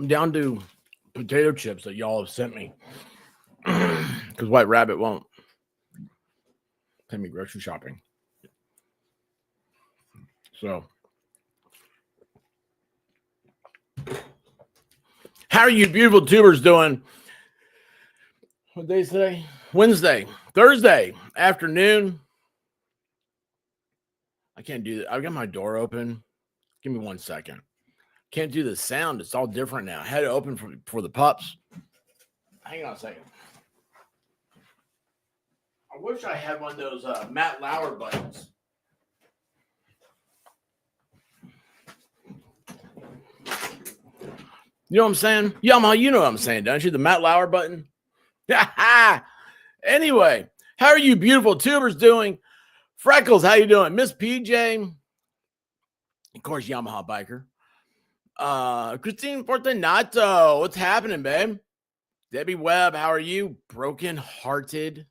I'm down to potato chips that y'all have sent me because White Rabbit won't take me grocery shopping. So, how are you beautiful tubers doing? What day is today? Wednesday, Thursday afternoon. I can't do that. I've got my door open. Give me 1 second. Can't do the sound. It's all different now. I had it open for the pups. Hang on a second. I wish I had one of those Matt Lauer buttons. You know what I'm saying? Yamaha, you know what I'm saying, don't you? The Matt Lauer button. Anyway, how are you beautiful tubers doing? Freckles, how you doing? Miss PJ. Of course, Yamaha biker. Christine Fortunato, what's happening, babe? Debbie Webb, how are you? Broken hearted.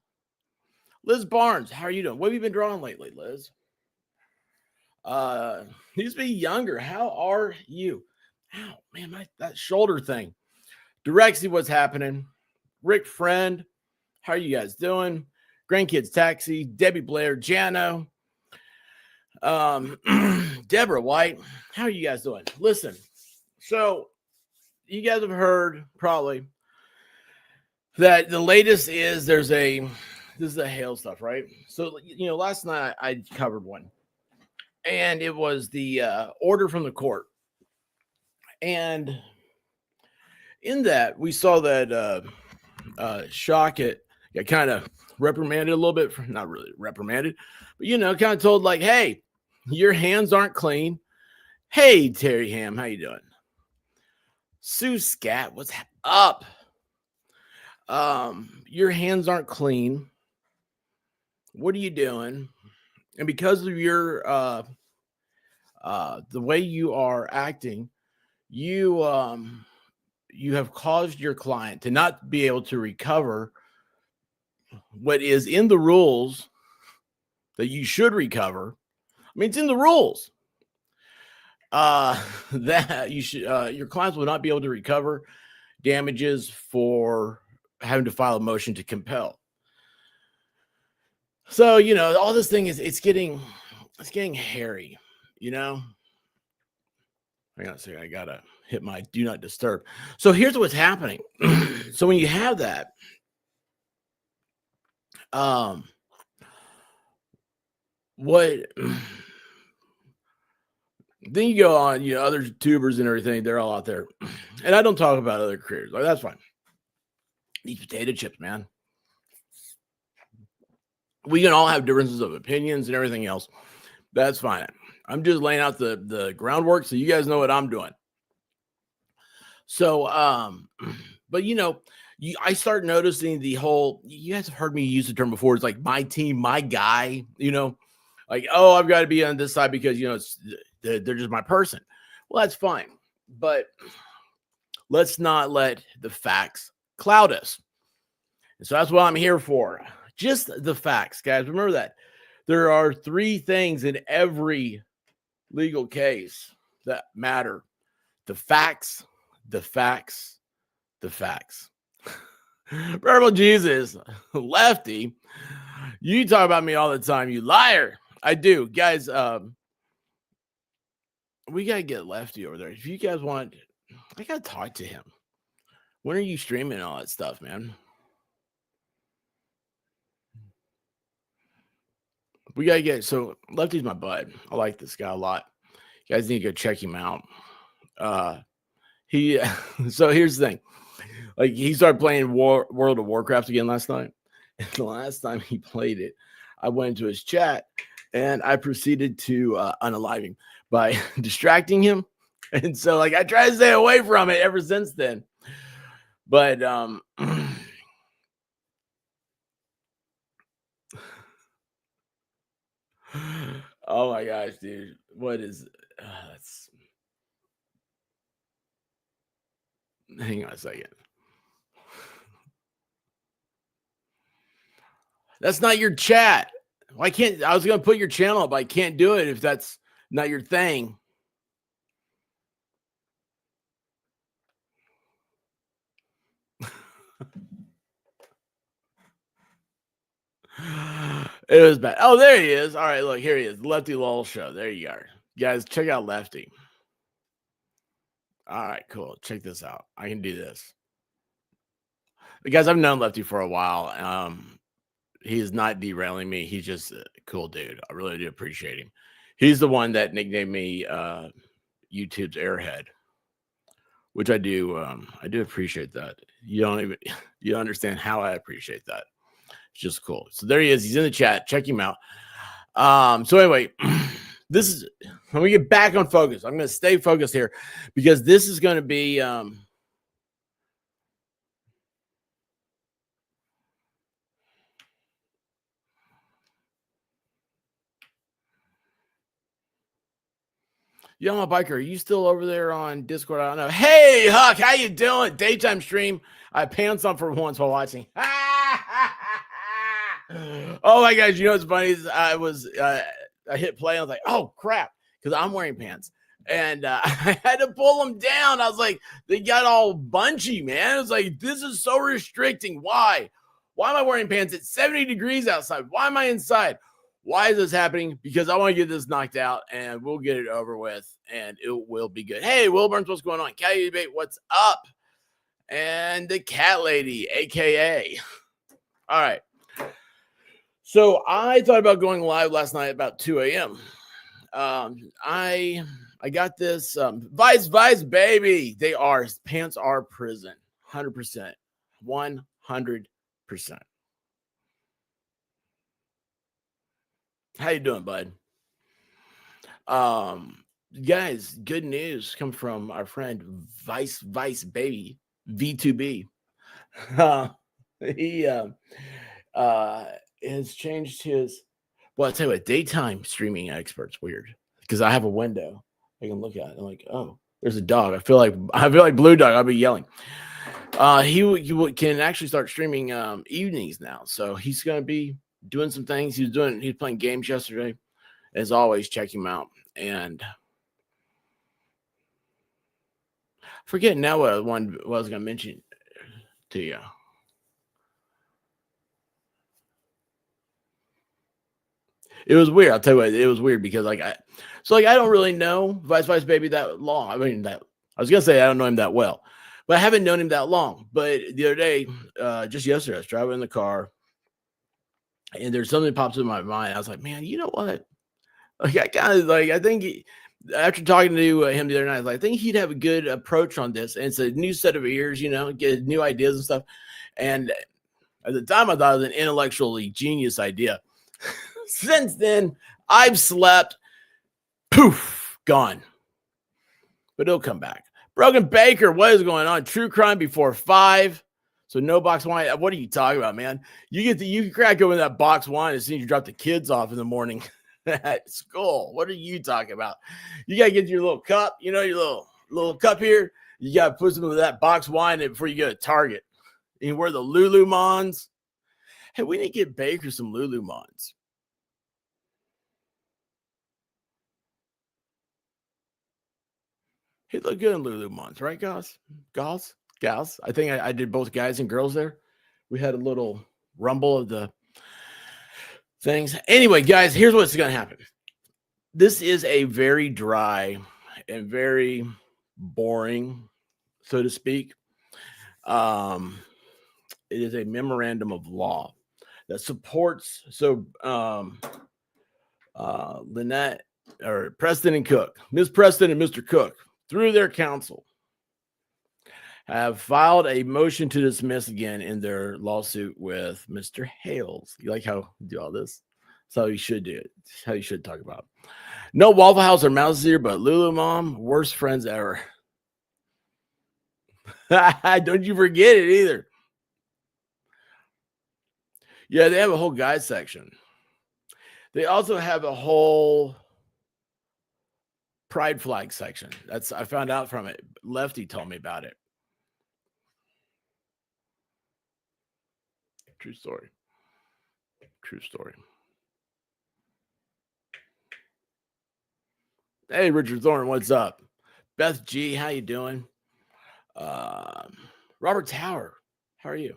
Liz Barnes, how are you doing? What have you been drawing lately, Liz? Needs to be younger. How are you? Ow, man, that shoulder thing. Direxy, what's happening? Rick Friend, how are you guys doing? Grandkids Taxi, Debbie Blair, Jano, Deborah White, how are you guys doing? Listen, so you guys have heard probably that the latest is this is the Hales stuff, right? So, last night I covered one, and it was the order from the court. And in that, we saw that Shockett got kind of reprimanded a little bit, not really reprimanded, but, kind of told like, hey, your hands aren't clean. Hey, Terry Ham, how you doing? Sue Scat, what's up? Your hands aren't clean. What are you doing? And because of your the way you are acting, you have caused your client to not be able to recover what is in the rules that you should recover. I mean, it's in the rules that you should your clients will not be able to recover damages for having to file a motion to compel. So, all this thing it's getting hairy, Hang on a second. I gotta hit my do not disturb. So here's what's happening. So when you have that, then you go on, other tubers and everything, they're all out there. And I don't talk about other careers. Like, that's fine. These potato chips, man. We can all have differences of opinions and everything else. That's fine. I'm just laying out the groundwork so you guys know what I'm doing. So, but I start noticing the whole, you guys have heard me use the term before. It's like my team, my guy, like, oh, I've got to be on this side because, they're just my person. Well, that's fine. But let's not let the facts cloud us. And so that's what I'm here for. Just the facts, guys. Remember that there are 3 things in every legal case that matter: the facts, the facts, the facts. Purple Jesus, Lefty, you talk about me all the time, you liar. I do, guys. We gotta get Lefty over there. If you guys want, I gotta talk to him. When are you streaming all that stuff, man? We gotta get, so Lefty's my bud. I like this guy a lot. You guys need to go check him out. So here's the thing. Like, he started playing World of Warcraft again last night. And the last time he played it, I went into his chat and I proceeded to unalive him by distracting him. And so, I try to stay away from it ever since then. But oh my gosh, dude. What is that's hang on a second. That's not your chat. Why can't I was gonna put your channel up? I can't do it if that's not your thing. It was bad. Oh, there he is. All right, look, here he is. Lefty Lowell Show. There you are. Guys, check out Lefty. All right, cool. Check this out. I can do this. Guys, I've known Lefty for a while. He is not derailing me. He's just a cool dude. I really do appreciate him. He's the one that nicknamed me YouTube's Airhead, which I do. I do appreciate that. You don't understand how I appreciate that. It's just cool. So there he is. He's in the chat. Check him out. So anyway, let me get back on focus. I'm going to stay focused here because this is going to be, Yellow Biker, are you still over there on Discord? I don't know. Hey, Huck, how you doing? Daytime stream. I pants on for once while watching. Oh my gosh, you know what's funny is I hit play. I was like, oh crap, because I'm wearing pants. And I had to pull them down. I was like, they got all bunchy, man. It's like, this is so restricting. Why? Why am I wearing pants? It's 70 degrees outside. Why am I inside? Why is this happening? Because I want to get this knocked out and we'll get it over with and it will be good. Hey, Wilburns, what's going on? Cat Debate, what's up? And the cat lady, AKA. All right. So I thought about going live last night about 2 a.m. I got this Vice, baby. Pants are prison. 100%. 100%. How you doing, bud? Guys, good news come from our friend Vice baby V2B. He has changed his. Well, I'll tell you what, daytime streaming expert's weird because I have a window I can look at. I'm like, oh, there's a dog. I feel like Blue Dog. I'll be yelling. He can actually start streaming evenings now, so he's gonna be doing some things. He's playing games yesterday. As always, check him out. And forget now what I was going to mention to you. It was weird. I'll tell you what, it was weird because I don't really know Vice baby that long. I mean, I was gonna say I don't know him that well, but I haven't known him that long. But the other day, just yesterday, I was driving in the car. And there's something that pops in my mind. I was like, man, you know what? Like, I think after talking to him the other night, I think he'd have a good approach on this. And it's a new set of ears, get new ideas and stuff. And at the time, I thought it was an intellectually genius idea. Since then, I've slept. Poof, gone. But it'll come back. Brogan Baker, what is going on? True crime before 5. So no box wine. What are you talking about, man? You can crack open that box wine as soon as you drop the kids off in the morning at school. What are you talking about? You gotta get your little cup, your little cup here. You gotta put some of that box wine in before you go to Target. And wear the Lululemons. Hey, we need to get Baker some Lululemons. He looked good in Lululemons, right, guys? Gals. I think I did both guys and girls there. We had a little rumble of the things. Anyway, guys, here's what's going to happen. This is a very dry and very boring, so to speak. It is a memorandum of law that supports. So Lynette or Preston and Cook, Ms. Preston and Mr. Cook, through their counsel, have filed a motion to dismiss again in their lawsuit with Mr. Hales. You like how we do all this? That's how you should do it. That's how you should talk about it. No Waffle House or Mouse here, but Lulu Mom, worst friends ever. Don't you forget it either. Yeah, they have a whole guide section. They also have a whole pride flag section. I found out from it. Lefty told me about it. True story. Hey, Richard Thorne, what's up? Beth G, how you doing? Robert Tower, how are you?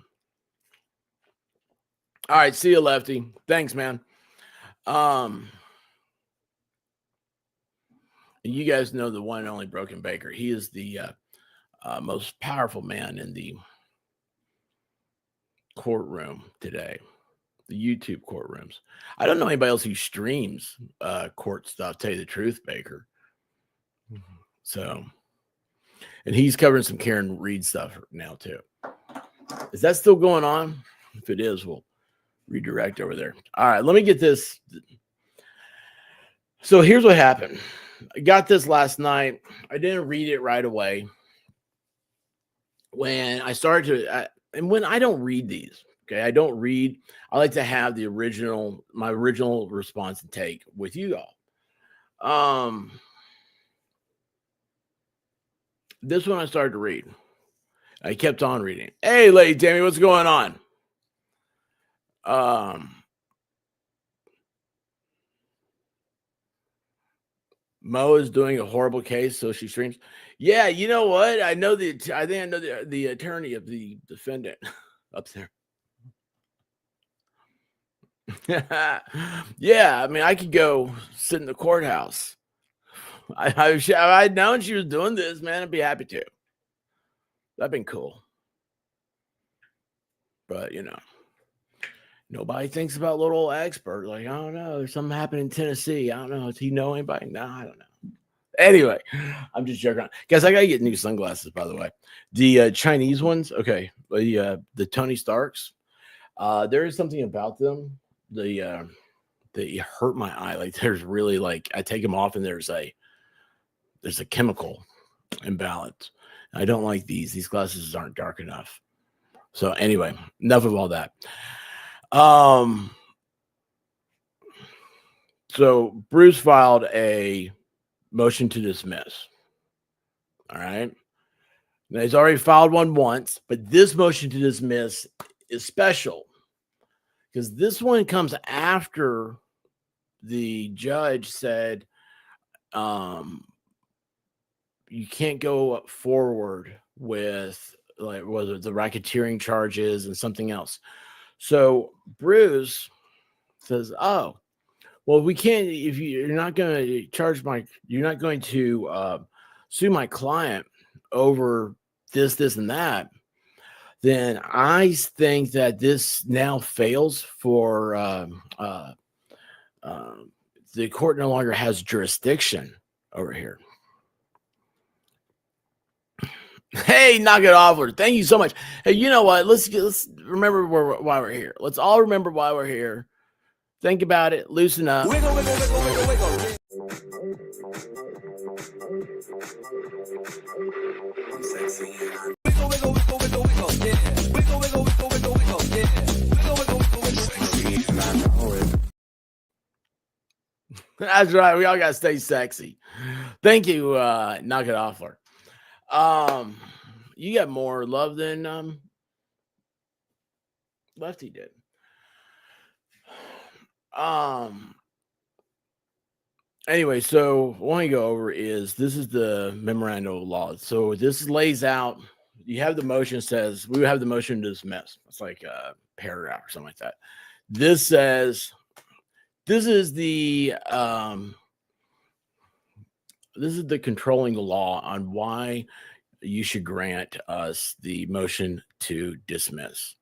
All right, see you, Lefty. Thanks, man. You guys know the one and only Broken Baker. He is the most powerful man in the courtroom today, the YouTube courtrooms. I don't know anybody else who streams court stuff, tell you the truth, Baker. So, and he's covering some Karen Reed stuff now too. Is that still going on? If it is, we'll redirect over there. All right, let me get this. So here's what happened. I got this last night. I didn't read it right away. When I started to, and when I don't read these, okay, I don't read. I like to have my original response and take with you all. This one I started to read. I kept on reading. Hey, Lady Tammy, what's going on? Mo is doing a horrible case, so she streams. Yeah, you know what? I think I know the attorney of the defendant up there. Yeah, I mean, I could go sit in the courthouse. I'd known she was doing this, man. I'd be happy to. That'd been cool. But nobody thinks about little expert. Like, I don't know. There's something happening in Tennessee. I don't know. Does he know anybody? No, I don't know. Anyway, I'm just joking around. Guys, I gotta get new sunglasses, by the way. The Chinese ones, okay. The Tony Starks. There is something about them. They hurt my eye. Like, there's really, like, I take them off and there's a chemical imbalance. I don't like these. These glasses aren't dark enough. So anyway, enough of all that. So Bruce filed a motion to dismiss. All right. Now, he's already filed one once, but this motion to dismiss is special because this one comes after the judge said you can't go forward with, like, whether the racketeering charges and something else. So Bruce says, oh, well, we can't, if you're not going to you're not going to sue my client over this, and that, then I think that this now fails for the court no longer has jurisdiction over here. Hey, knock it off. Thank you so much. Hey, you know what? Let's remember why we're here. Let's all remember why we're here. Think about it. Loosen up. Wiggle, wiggle, wiggle, wiggle, wiggle. I'm sexy. Wiggle, wiggle, wiggle, wiggle, wiggle. Yeah. Wiggle, wiggle, wiggle, wiggle, wiggle. Yeah. Wiggle, wiggle, wiggle, wiggle. Sexy, and I know it. That's right. We all gotta stay sexy. Thank you. Knock it off, her. You got more love than Lefty did. Anyway, so what I want to go over is this is the memorandum of law. So this lays out, you have the motion says we have the motion to dismiss. It's like a paragraph or something like that. This says this is the controlling law on why you should grant us the motion to dismiss.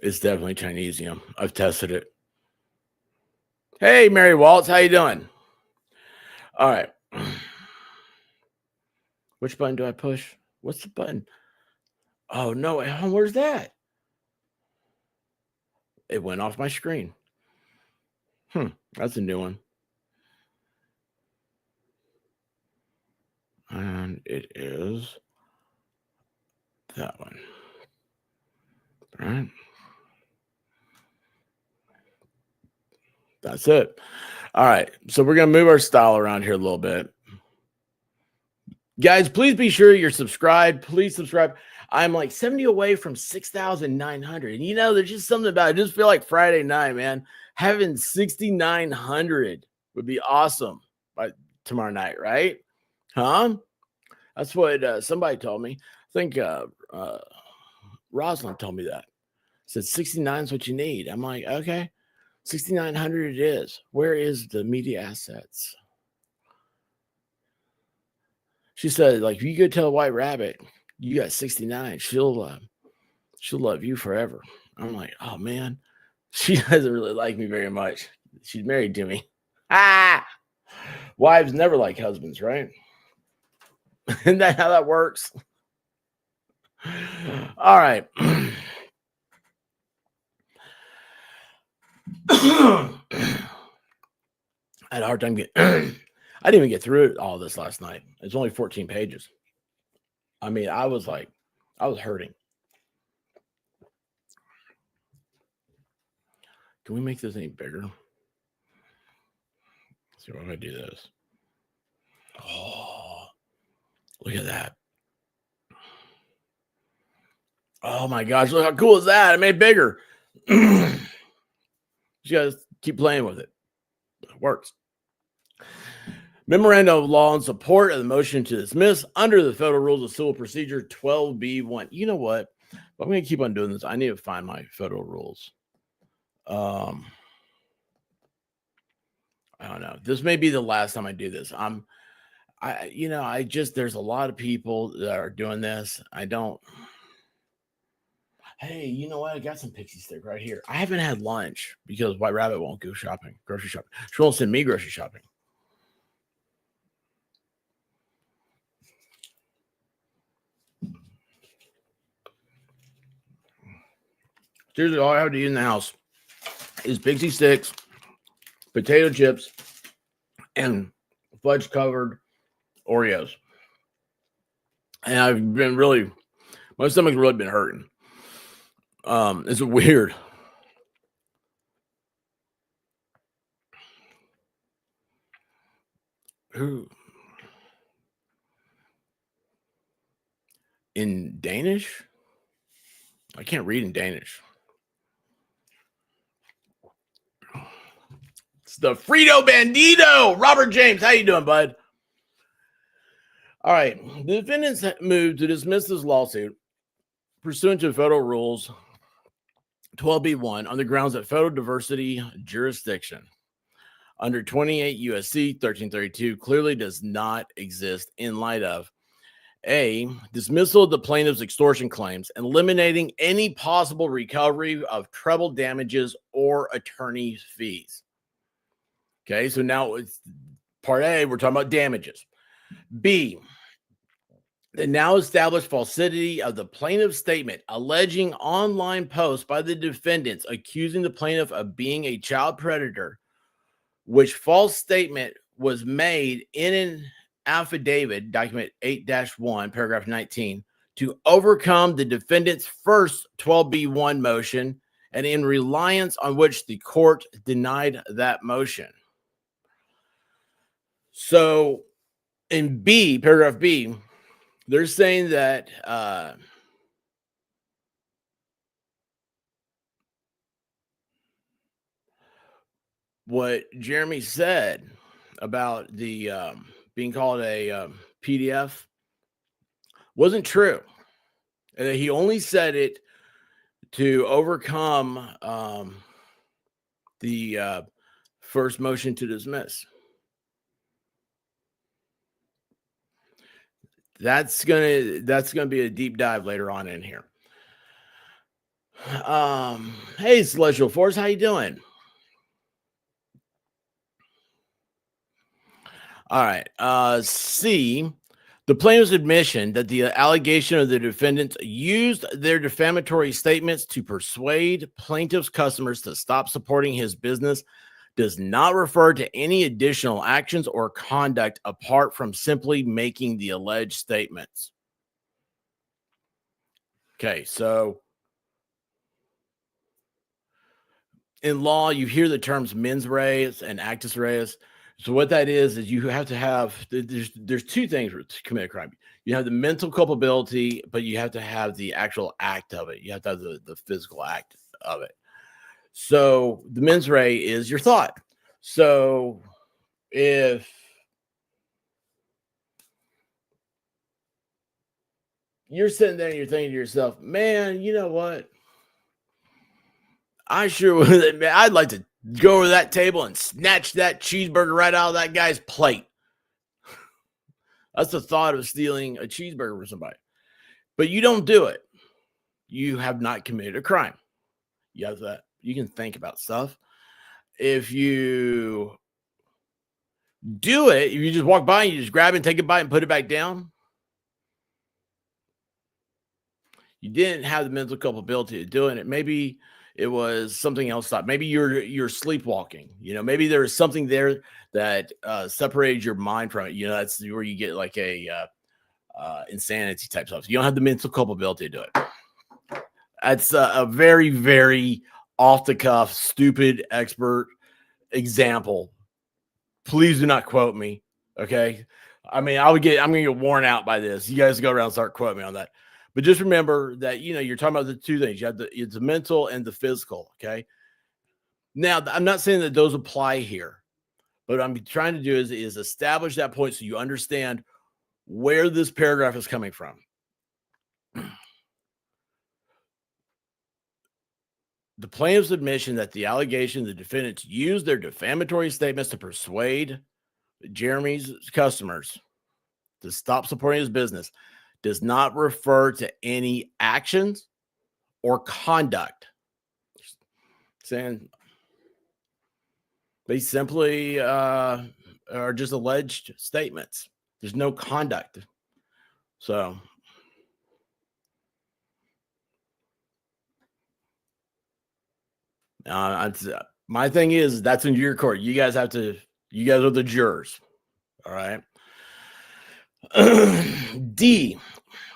It's definitely Chinesium. I've tested it. Hey, Mary Waltz, how you doing? All right. Which button do I push? What's the button? Oh, no. Where's that? It went off my screen. That's a new one. And it is that one. All right. That's it. All right. So we're going to move our style around here a little bit. Guys, please be sure you're subscribed. Please subscribe. I'm like 70 away from 6,900. And there's just something about it. I just feel like Friday night, man. Having 6,900 would be awesome by tomorrow night, right? Huh? That's what somebody told me. think Rosalind told me that. Said 69 is what you need. I'm like, okay, 6,900 it is. Where is the media assets? She said, like, if you go tell White Rabbit you got 69, she'll love you forever. I'm like, oh man, she doesn't really like me very much. She's married to me. Wives never like husbands, right? Isn't that how that works? All right. I had a hard time getting. I didn't even get through all this last night. It's only 14 pages. I mean, I was hurting. Can we make this any bigger? Let's see if I do this. Oh, look at that. Oh my gosh, look how cool is that? I made it bigger. You guys keep playing with it. It works. Memorandum of law in support of the motion to dismiss under the Federal Rules of Civil Procedure 12B1. You know what? I'm going to keep on doing this. I need to find my federal rules. I don't know. This may be the last time I do this. There's a lot of people that are doing this. Hey, you know what? I got some pixie stick right here. I haven't had lunch because White Rabbit won't go grocery shopping. She won't send me grocery shopping. Seriously, all I have to eat in the house is pixie sticks, potato chips, and fudge covered Oreos. And I've been my stomach's really been hurting. It's weird. In Danish? I can't read in Danish. It's the Frito Bandito. Robert James, how you doing, bud? All right. The defendants moved to dismiss this lawsuit pursuant to federal rules 12B1 on the grounds that federal diversity jurisdiction under 28 U.S.C. 1332 clearly does not exist in light of A, dismissal of the plaintiff's extortion claims, eliminating any possible recovery of treble damages or attorney's fees. Okay, so now it's part A, we're talking about damages. B, the now established falsity of the plaintiff's statement alleging online posts by the defendants accusing the plaintiff of being a child predator, which false statement was made in an affidavit, document 8-1, paragraph 19, to overcome the defendant's first 12B1 motion and in reliance on which the court denied that motion. So in B, paragraph B, they're saying that what Jeremy said about the being called a PDF wasn't true. And he only said it to overcome the first motion to dismiss. That's gonna be a deep dive later on in here. Hey, Celestial Force, how you doing? All right. C, the plaintiff's admission that the allegation of the defendants used their defamatory statements to persuade plaintiff's customers to stop supporting his business does not refer to any additional actions or conduct apart from simply making the alleged statements. Okay, so in law, you hear the terms mens res and actus reus. So what that is you have to have, there's two things to commit a crime. You have the mental culpability, but you have to have the actual act of it. You have to have the physical act of it. So the mens rea is your thought. So if you're sitting there and you're thinking to yourself, man, you know what? I sure would. Man, I'd like to go over that table and snatch that cheeseburger right out of that guy's plate. That's the thought of stealing a cheeseburger from somebody. But you don't do it. You have not committed a crime. You have that. You can think about stuff. If you do it, if you just walk by and you just grab it and take a bite and put it back down, you didn't have the mental culpability of doing it. Maybe it was something else. Maybe you're sleepwalking. Maybe there was something there that separated your mind from it. That's where you get like a insanity type stuff. So you don't have the mental culpability to do it. That's a very, very off the cuff, stupid expert example. Please do not quote me. Okay. I mean, I'm going to get worn out by this. You guys go around and start quoting me on that. But just remember that, you're talking about the two things. You have it's the mental and the physical. Okay. Now, I'm not saying that those apply here, but what I'm trying to do is establish that point so you understand where this paragraph is coming from. The plaintiff's admission that the allegation the defendants used their defamatory statements to persuade Jeremy's customers to stop supporting his business does not refer to any actions or conduct. Saying they simply are just alleged statements. There's no conduct. So my thing is that's in your court. You guys are the jurors. All right. D,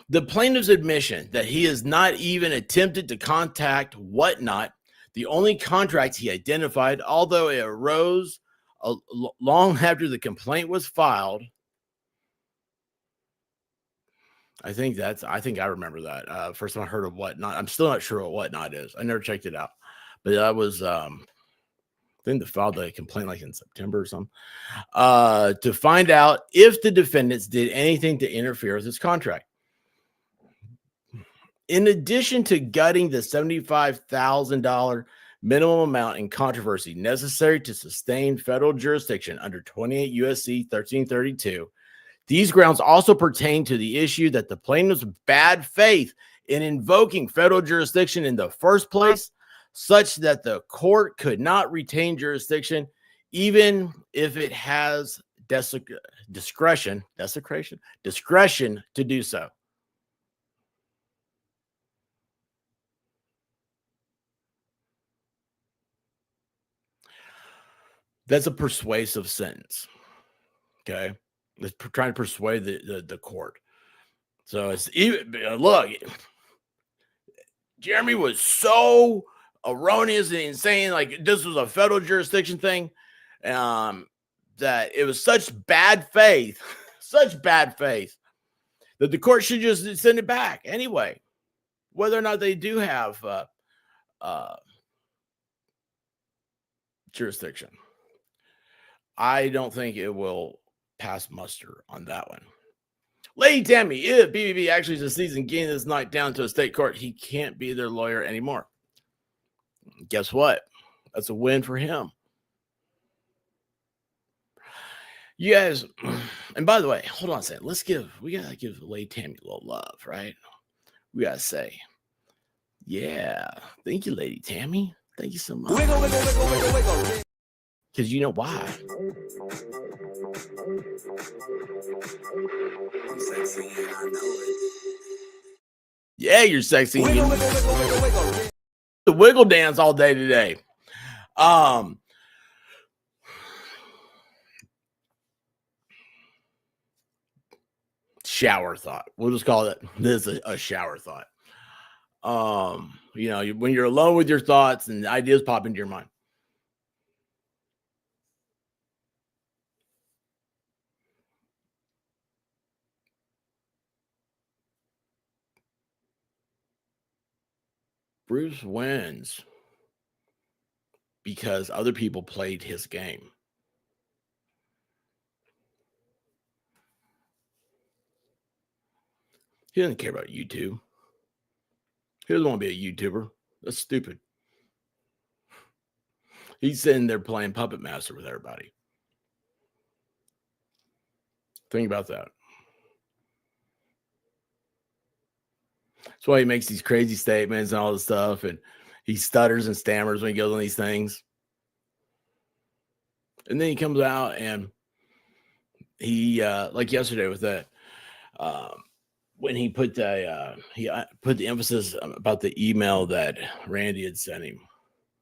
the plaintiff's admission that he has not even attempted to contact Whatnot, the only contract he identified, although it arose long after the complaint was filed. I think I remember that. First time I heard of Whatnot. I'm still not sure what Whatnot is. I never checked it out. But that was, I think they filed the complaint like in September or something, to find out if the defendants did anything to interfere with his contract. In addition to gutting the $75,000 minimum amount in controversy necessary to sustain federal jurisdiction under 28 U.S.C. 1332, these grounds also pertain to the issue that the plaintiff's bad faith in invoking federal jurisdiction in the first place, such that the court could not retain jurisdiction, even if it has discretion to do so. That's a persuasive sentence. Okay. It's trying to persuade the court. So it's even, look, Jeremy was so erroneous and insane, like this was a federal jurisdiction thing, that it was such bad faith that the court should just send it back anyway, whether or not they do have jurisdiction. I don't think it will pass muster on that one. Lady Tammy, if BBB actually succeeds in getting this night down to a state court, he can't be their lawyer anymore. Guess what? That's a win for him. You guys, and by the way, hold on a second. We gotta give Lady Tammy a little love, right? We gotta say, yeah, thank you, Lady Tammy. Thank you so much. Wiggle, wiggle, wiggle, wiggle, wiggle. Because you know why? I'm sexy and I know it. Yeah, you're sexy. Wiggle, wiggle, wiggle, wiggle, wiggle. The wiggle dance all day today. Shower thought. We'll just call it this a shower thought. When you're alone with your thoughts and ideas pop into your mind. Bruce wins because other people played his game. He doesn't care about YouTube. He doesn't want to be a YouTuber. That's stupid. He's sitting there playing puppet master with everybody. Think about that. That's why he makes these crazy statements and all this stuff, and he stutters and stammers when he goes on these things. And then he comes out and he, like yesterday with that, when he put the emphasis about the email that Randy had sent him.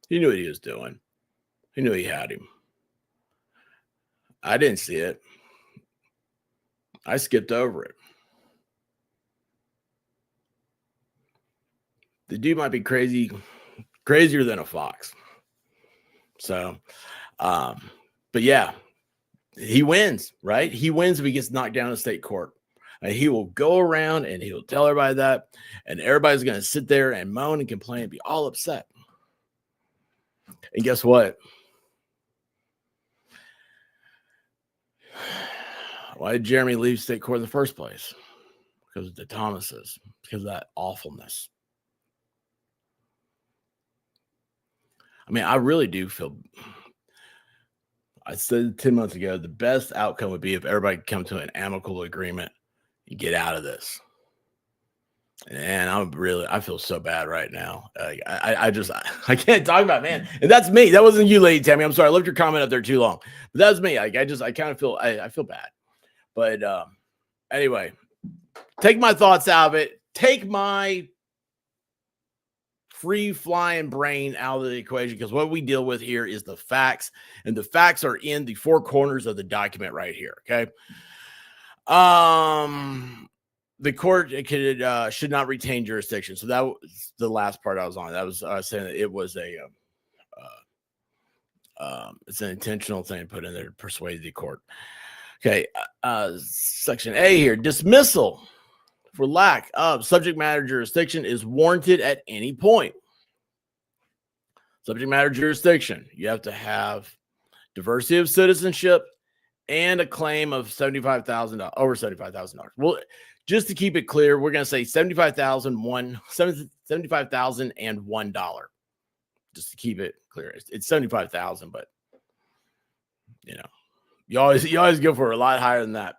He knew what he was doing. He knew he had him. I didn't see it. I skipped over it. The dude might be crazier than a fox. So, but yeah, he wins, right? He wins if he gets knocked down in state court. And he will go around and he will tell everybody that, and everybody's going to sit there and moan and complain and be all upset. And guess what? Why did Jeremy leave state court in the first place? Because of the Thomases, because of that awfulness. I mean, I really do feel, I said 10 months ago, the best outcome would be if everybody could come to an amicable agreement and get out of this. And I feel so bad right now. I can't talk about it, man. And that's me. That wasn't you, Lady Tammy. I'm sorry. I left your comment up there too long. But that's me. I kind of feel, I feel bad. But anyway, take my thoughts out of it. Take my free flying brain out of the equation, because what we deal with here is the facts, and the facts are in the four corners of the document right here. Okay. The court should not retain jurisdiction. So that was the last part I was on. That was saying that it was it's an intentional thing put in there to persuade the court. Okay. Section A here: dismissal for lack of subject matter jurisdiction is warranted at any point. Subject matter jurisdiction, you have to have diversity of citizenship and a claim of $75,000, over $75,000. Well, just to keep it clear, we're going to say $75,001. Just to keep it clear, it's $75,000, but you know, you always go for a lot higher than that,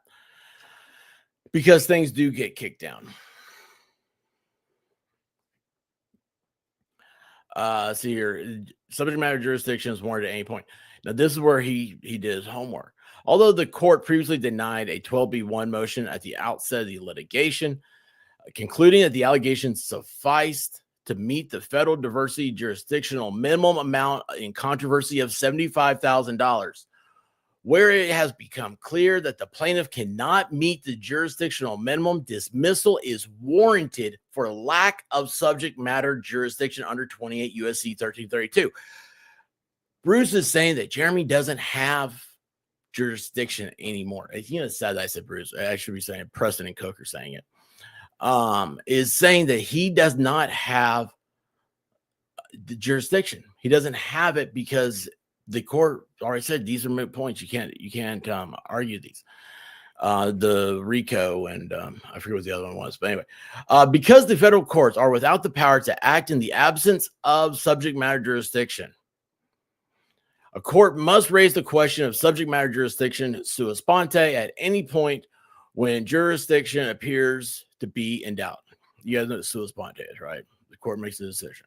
because things do get kicked down. See here, subject matter jurisdiction is warranted at any point. Now, this is where he did his homework. Although the court previously denied a 12B1 motion at the outset of the litigation, concluding that the allegations sufficed to meet the federal diversity jurisdictional minimum amount in controversy of $75,000, where it has become clear that the plaintiff cannot meet the jurisdictional minimum, dismissal is warranted for lack of subject matter jurisdiction under 28 U.S.C. 1332. Bruce is saying that Jeremy doesn't have jurisdiction anymore. You know, it's sad that I said Bruce. I should be saying Preston and Cook are saying it. Is saying that he does not have the jurisdiction. He doesn't have it because the court already said these are moot points. You can't argue these. The RICO and I forget what the other one was, but anyway, because the federal courts are without the power to act in the absence of subject matter jurisdiction, a court must raise the question of subject matter jurisdiction sua sponte at any point when jurisdiction appears to be in doubt. You guys know what sua sponte is, right? The court makes a decision.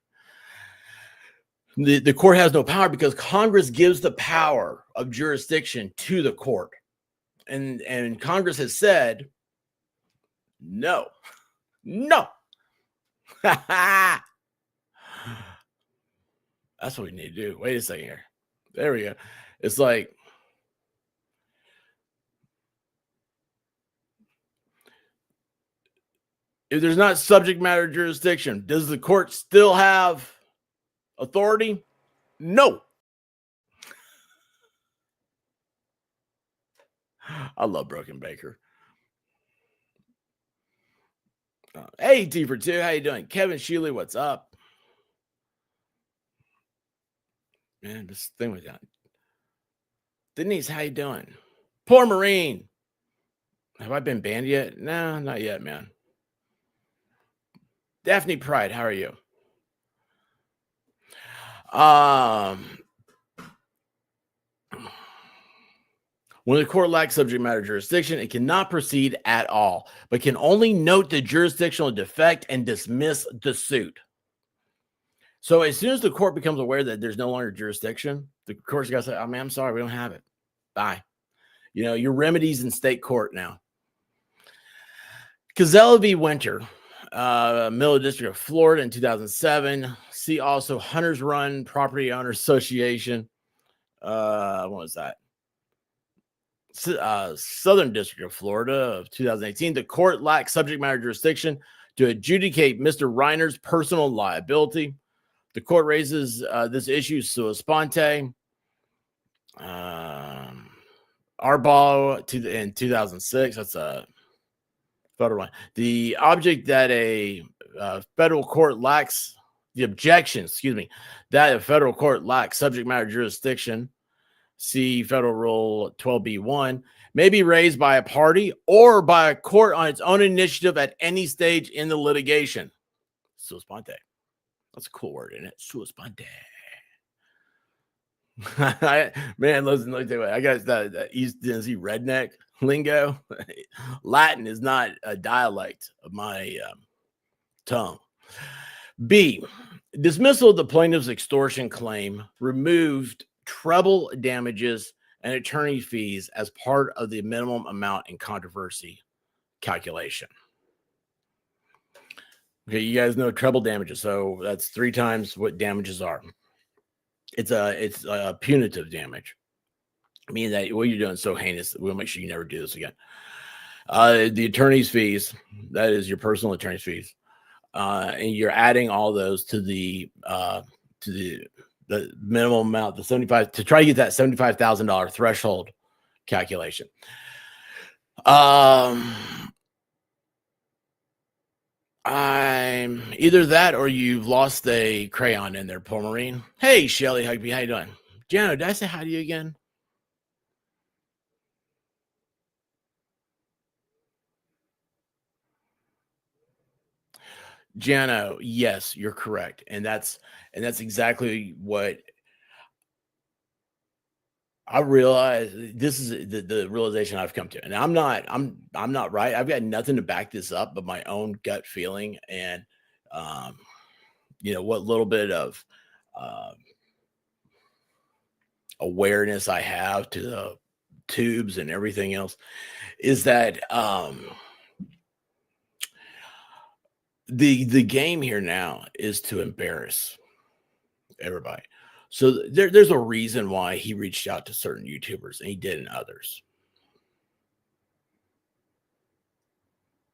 The court has no power because Congress gives the power of jurisdiction to the court. And Congress has said, no. That's what we need to do. Wait a second here. There we go. It's like, if there's not subject matter jurisdiction, does the court still have authority? No. I love Broken Baker. Hey, T for 2. How you doing? Kevin Sheely, what's up? Man, this thing was down. Denise, how you doing? Poor Marine. Have I been banned yet? No, not yet, man. Daphne Pride, how are you? When the court lacks subject matter jurisdiction, it cannot proceed at all, but can only note the jurisdictional defect and dismiss the suit. So as soon as the court becomes aware that there's no longer jurisdiction, the court's got to say, "Oh man, I'm sorry, we don't have it. Bye." Your remedy's in state court now. Cazella v. Winter, Middle District of Florida in 2007. See also Hunters Run Property Owners Association. What was that? Southern District of Florida of 2018. The court lacks subject matter jurisdiction to adjudicate Mr. Reiner's personal liability. The court raises this issue sua sponte. Arbaugh in 2006. That's a federal one. The object that a federal court lacks, the objection, that a federal court lacks subject matter jurisdiction, see Federal Rule 12b-1, may be raised by a party or by a court on its own initiative at any stage in the litigation. Sua sponte. That's a cool word, isn't it? Sua sponte. Man, listen, I got that East Tennessee redneck lingo. Latin is not a dialect of my tongue. B, dismissal of the plaintiff's extortion claim removed treble damages and attorney fees as part of the minimum amount in controversy calculation. Okay, you guys know treble damages, so that's 3 times what damages are. It's a punitive damage, meaning that what you're doing is so heinous, we'll make sure you never do this again. The attorney's fees, that is your personal attorney's fees, and you're adding all those to the minimum amount, the 75, to try to get that $75,000 threshold calculation. I'm either that or you've lost a crayon in there, Paul Marine. Hey, Shelly Hugby, how you doing? Jano, did I say hi to you again? Jano, yes, you're correct, and that's exactly what I realize. This is the realization I've come to, and I'm not right. I've got nothing to back this up but my own gut feeling and what little bit of awareness I have to the tubes and everything else is that the game here now is to embarrass everybody. So there's a reason why he reached out to certain YouTubers and he didn't others.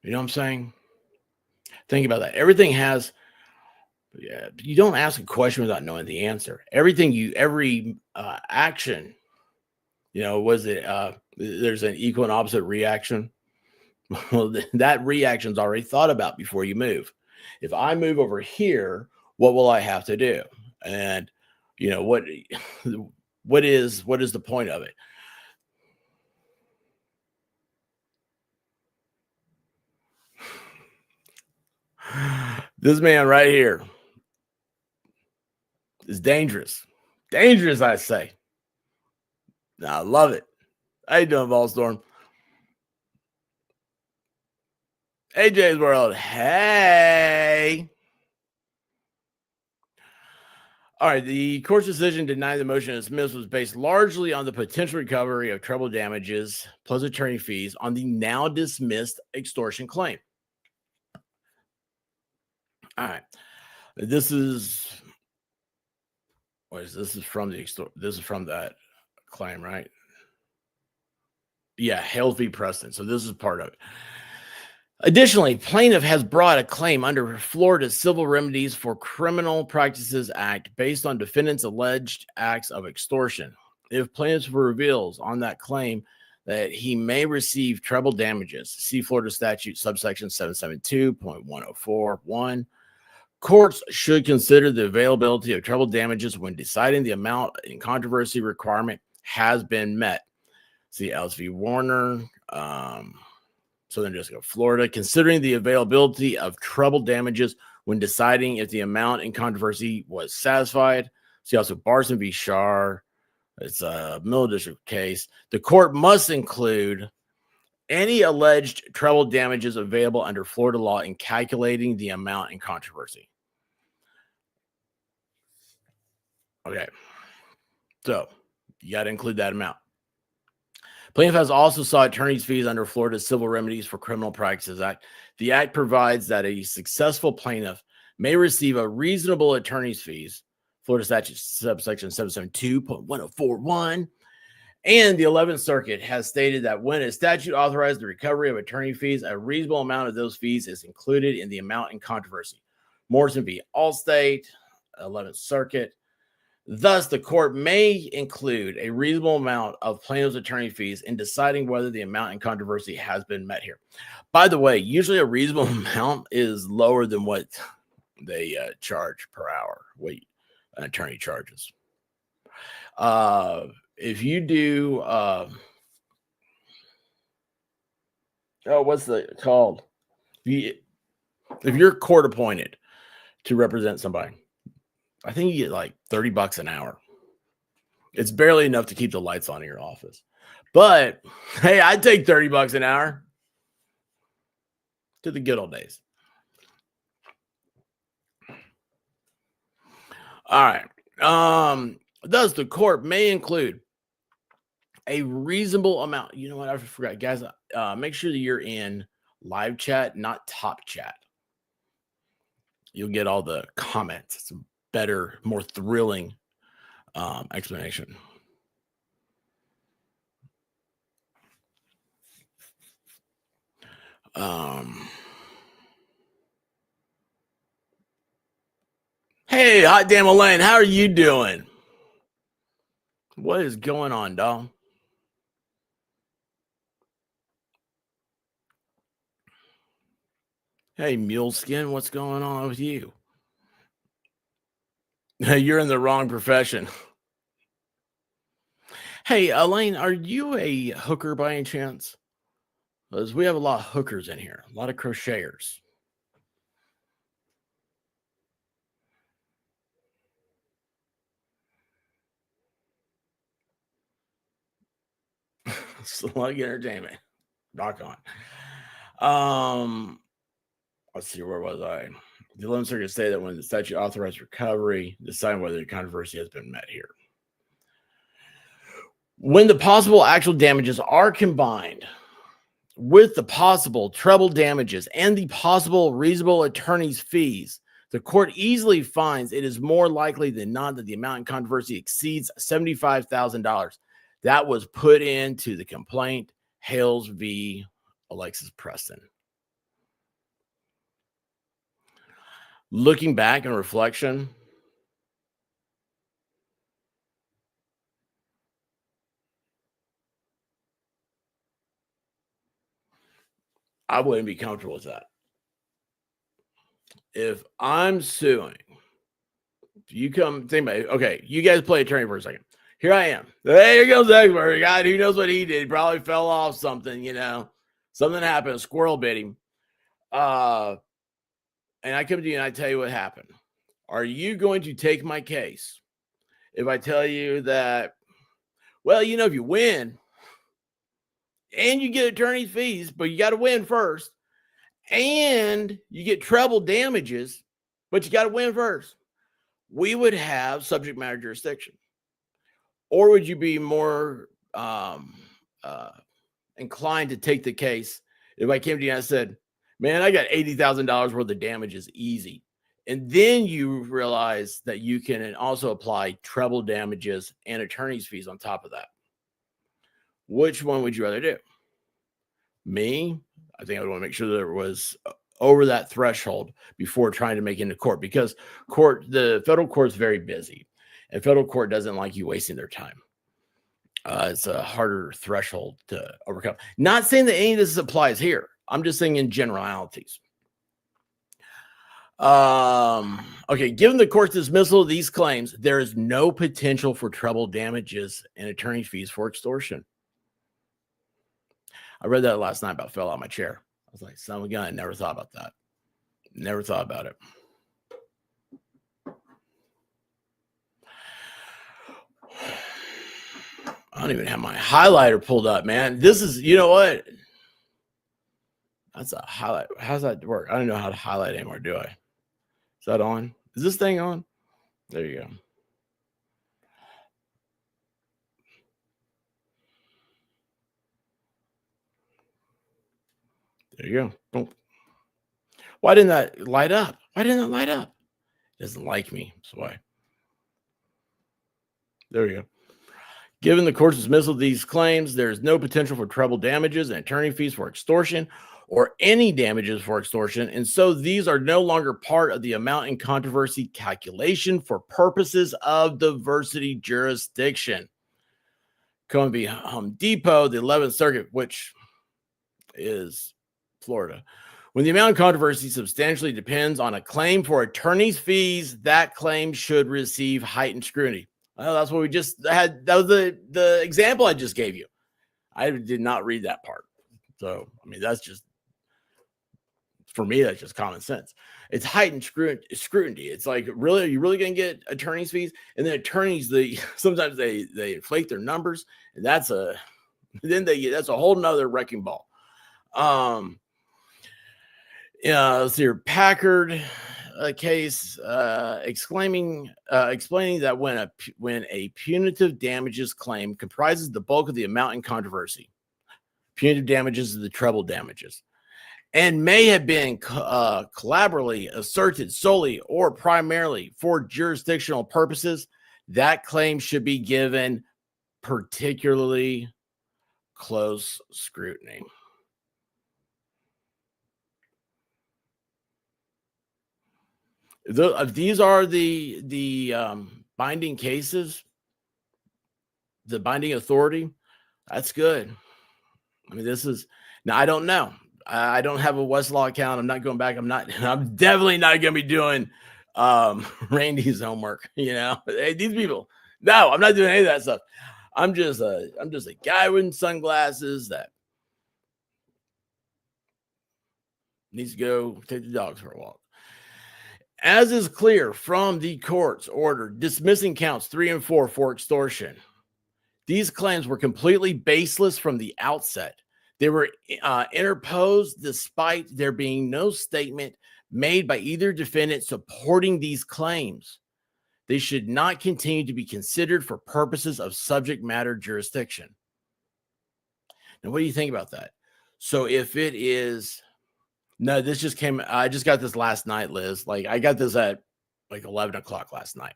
You know what I'm saying? Think about that. Everything has, you don't ask a question without knowing the answer. Every action, was it, there's an equal and opposite reaction. Well, that reaction's already thought about before you move. If I move over here, what will I have to do? And what is the point of it? This man right here is dangerous. Dangerous, I say. I love it. How you doing, Ballstorm? AJ's World. Hey. All right. The court's decision denying the motion to dismiss was based largely on the potential recovery of treble damages plus attorney fees on the now dismissed extortion claim. All right. This is from that claim, right? Yeah, Hales v. Preston. So this is part of it. Additionally, plaintiff has brought a claim under Florida's Civil Remedies for Criminal Practices Act based on defendant's alleged acts of extortion. If plaintiff reveals on that claim that he may receive treble damages, see Florida statute subsection 772.104.1. Courts should consider the availability of treble damages when deciding the amount in controversy requirement has been met. See Ellis v. Warner, Southern District of Florida, considering the availability of treble damages when deciding if the amount in controversy was satisfied. See also Barson v. Shar. It's a middle district case. The court must include any alleged treble damages available under Florida law in calculating the amount in controversy. Okay. So you got to include that amount. Plaintiff has also sought attorney's fees under Florida's Civil Remedies for Criminal Practices Act. The act provides that a successful plaintiff may receive a reasonable attorney's fees, Florida statute subsection 772.1041, and the 11th Circuit has stated that when a statute authorizes the recovery of attorney fees, a reasonable amount of those fees is included in the amount in controversy. Morrison v. Allstate, 11th Circuit. Thus, the court may include a reasonable amount of plaintiff's attorney fees in deciding whether the amount in controversy has been met here. By the way, usually a reasonable amount is lower than what they charge per hour, what an attorney charges. If you do, what's it called? If you're court appointed to represent somebody, I think you get like $30 an hour. It's barely enough to keep the lights on in your office. But hey, I'd take $30 an hour to the good old days. All right. Thus, the court may include a reasonable amount. You know what? I forgot, guys. Make sure that you're in live chat, not top chat. You'll get all the comments. It's a better, more thrilling explanation. Hey, hot damn Elaine, how are you doing? What is going on, dog? Hey, Muleskin, what's going on with you? You're in the wrong profession. Hey, Elaine, are you a hooker by any chance? Because we have a lot of hookers in here, a lot of crocheters. Slug entertainment. Rock on. Let's see, where was I? The 11th Circuit say that when the statute authorized recovery, deciding whether the controversy has been met here. When the possible actual damages are combined with the possible treble damages and the possible reasonable attorney's fees, the court easily finds it is more likely than not that the amount in controversy exceeds $75,000. That was put into the complaint, Hales v. Alexis Preston. Looking back in reflection, I wouldn't be comfortable with that. If I'm suing, you come, think about it. Okay, you guys play attorney for a second. Here I am. Hey, here goes the expert guy. Who knows what he did? He probably fell off something, Something happened. A squirrel bit him. And I come to you and I tell you what happened. Are you going to take my case if I tell you that, well, if you win and you get attorney fees, but you got to win first, and you get treble damages, but you got to win first, we would have subject matter jurisdiction? Or would you be more inclined to take the case if I came to you and I said, man, I got $80,000 worth of damages easy. And then you realize that you can also apply treble damages and attorney's fees on top of that. Which one would you rather do? Me, I think I would want to make sure that it was over that threshold before trying to make it into court, because the federal court is very busy, and federal court doesn't like you wasting their time. It's a harder threshold to overcome. Not saying that any of this applies here. I'm just saying in generalities. Okay, given the court's dismissal of these claims, there is no potential for treble damages and attorney fees for extortion. I read that last night, about fell out of my chair. I was like, son of a gun, I never thought about that. Never thought about it. don't even have my highlighter pulled up, man. This is, you know what? That's a highlight. How's that work? I don't know how to highlight anymore, do I? Is that on? Is this thing on? There you go. There you go. Boom. Why didn't that light up? Why didn't it light up? It doesn't like me. That's why. There we go. Given the court's dismissal of these claims, there is no potential for treble damages and attorney fees for extortion or any damages for extortion. And so these are no longer part of the amount in controversy calculation for purposes of diversity jurisdiction. Going to be Home Depot, the 11th Circuit, which is Florida. When the amount in controversy substantially depends on a claim for attorney's fees, that claim should receive heightened scrutiny. Well, that's what we just had. That was the example I just gave you. I did not read that part. So, I mean, that's just, for me, that's just common sense. It's heightened scrutiny. It's like, really, are you really going to get attorney's fees? And then attorneys, sometimes they inflate their numbers, and that's a whole nother wrecking ball. Let's see here, Packard case explaining that when a punitive damages claim comprises the bulk of the amount in controversy, punitive damages is the treble damages, and may have been collaboratively asserted solely or primarily for jurisdictional purposes, that claim should be given particularly close scrutiny. These are the binding cases, the binding authority. That's good. I mean, this is, now I don't know. I don't have a Westlaw account. I'm not going back. I'm definitely not going to be doing Randy's homework. You know, hey, these people. No, I'm not doing any of that stuff. I'm just a guy with sunglasses that needs to go take the dogs for a walk. As is clear from the court's order dismissing counts 3 and 4 for extortion, these claims were completely baseless from the outset. They were interposed despite there being no statement made by either defendant supporting these claims. They should not continue to be considered for purposes of subject matter jurisdiction. Now, what do you think about that? So if it is... No, this just came. I just got this last night, Liz. Like, I got this at like 11 o'clock last night.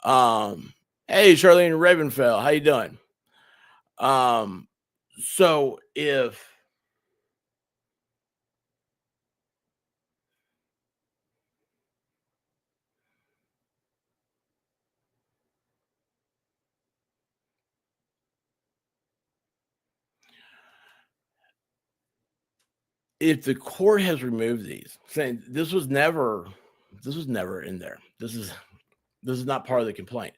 Hey, Charlene Ravenfell, how you doing? So if the court has removed these, saying this was never in there. This is not part of the complaint.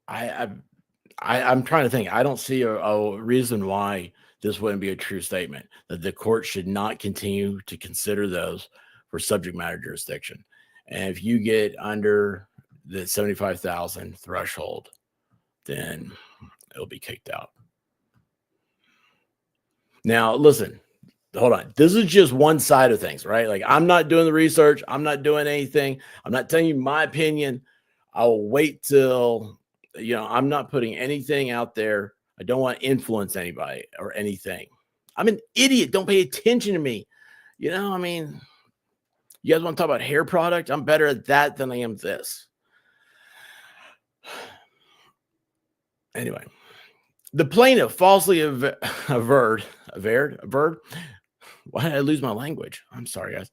I'm trying to think. I don't see a reason why this wouldn't be a true statement, that the court should not continue to consider those for subject matter jurisdiction. And if you get under the 75,000 threshold, then it'll be kicked out. Now, listen, hold on. This is just one side of things, right? Like, I'm not doing the research. I'm not doing anything. I'm not telling you my opinion. I'll wait till, I'm not putting anything out there. I don't want to influence anybody or anything. I'm an idiot. Don't pay attention to me. I mean, you guys want to talk about hair product? I'm better at that than I am this. Anyway, the plaintiff falsely averred. Why did I lose my language? I'm sorry, guys.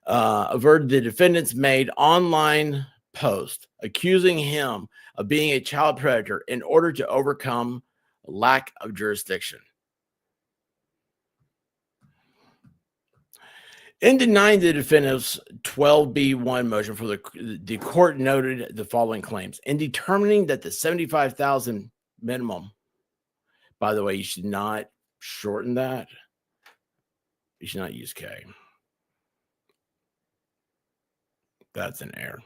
Averred the defendant's made online post accusing him of being a child predator in order to overcome lack of jurisdiction. In denying the defendant's 12B1 motion for the court noted the following claims. In determining that the 75,000 minimum, by the way, you should not shorten that. You should not use K. That's an error.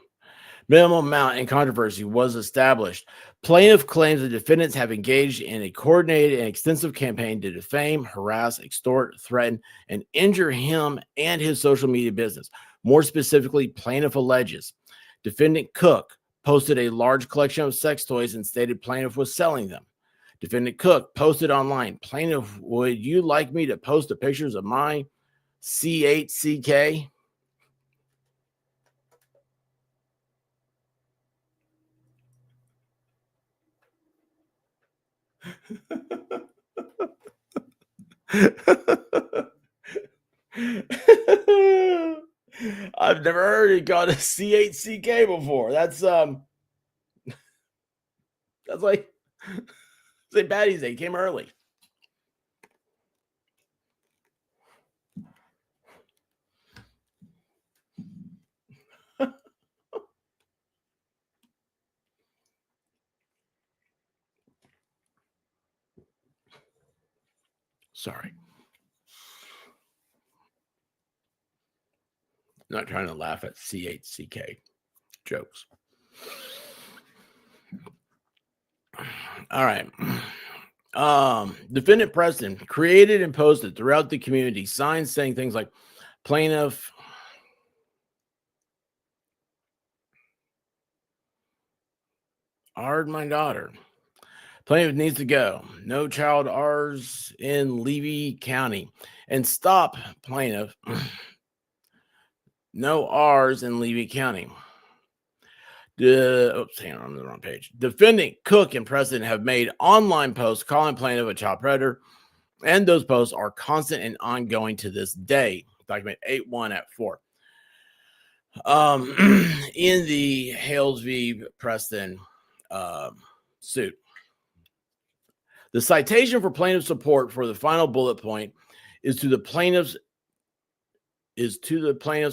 Minimum amount in controversy was established. Plaintiff claims the defendants have engaged in a coordinated and extensive campaign to defame, harass, extort, threaten, and injure him and his social media business. More specifically, plaintiff alleges defendant Cook posted a large collection of sex toys and stated plaintiff was selling them. Defendant Cook posted online, plaintiff, would you like me to post the pictures of my C8CK? I've never heard it called a C8CK before. That's like St. Patty's Day came early. Sorry. I'm not trying to laugh at C8CK jokes. All right. Defendant Preston created and posted throughout the community signs saying things like plaintiff Ard my daughter. Plaintiff needs to go. No child R's in Levy County. And stop plaintiff. No R's in Levy County. Oops, hang on, I'm on the wrong page. Defendant Cook and Preston have made online posts calling plaintiff a child predator, and those posts are constant and ongoing to this day. Document 8-1 at 4. In the Hales v. Preston suit. The citation for plaintiff support for the final bullet point is to the plaintiff's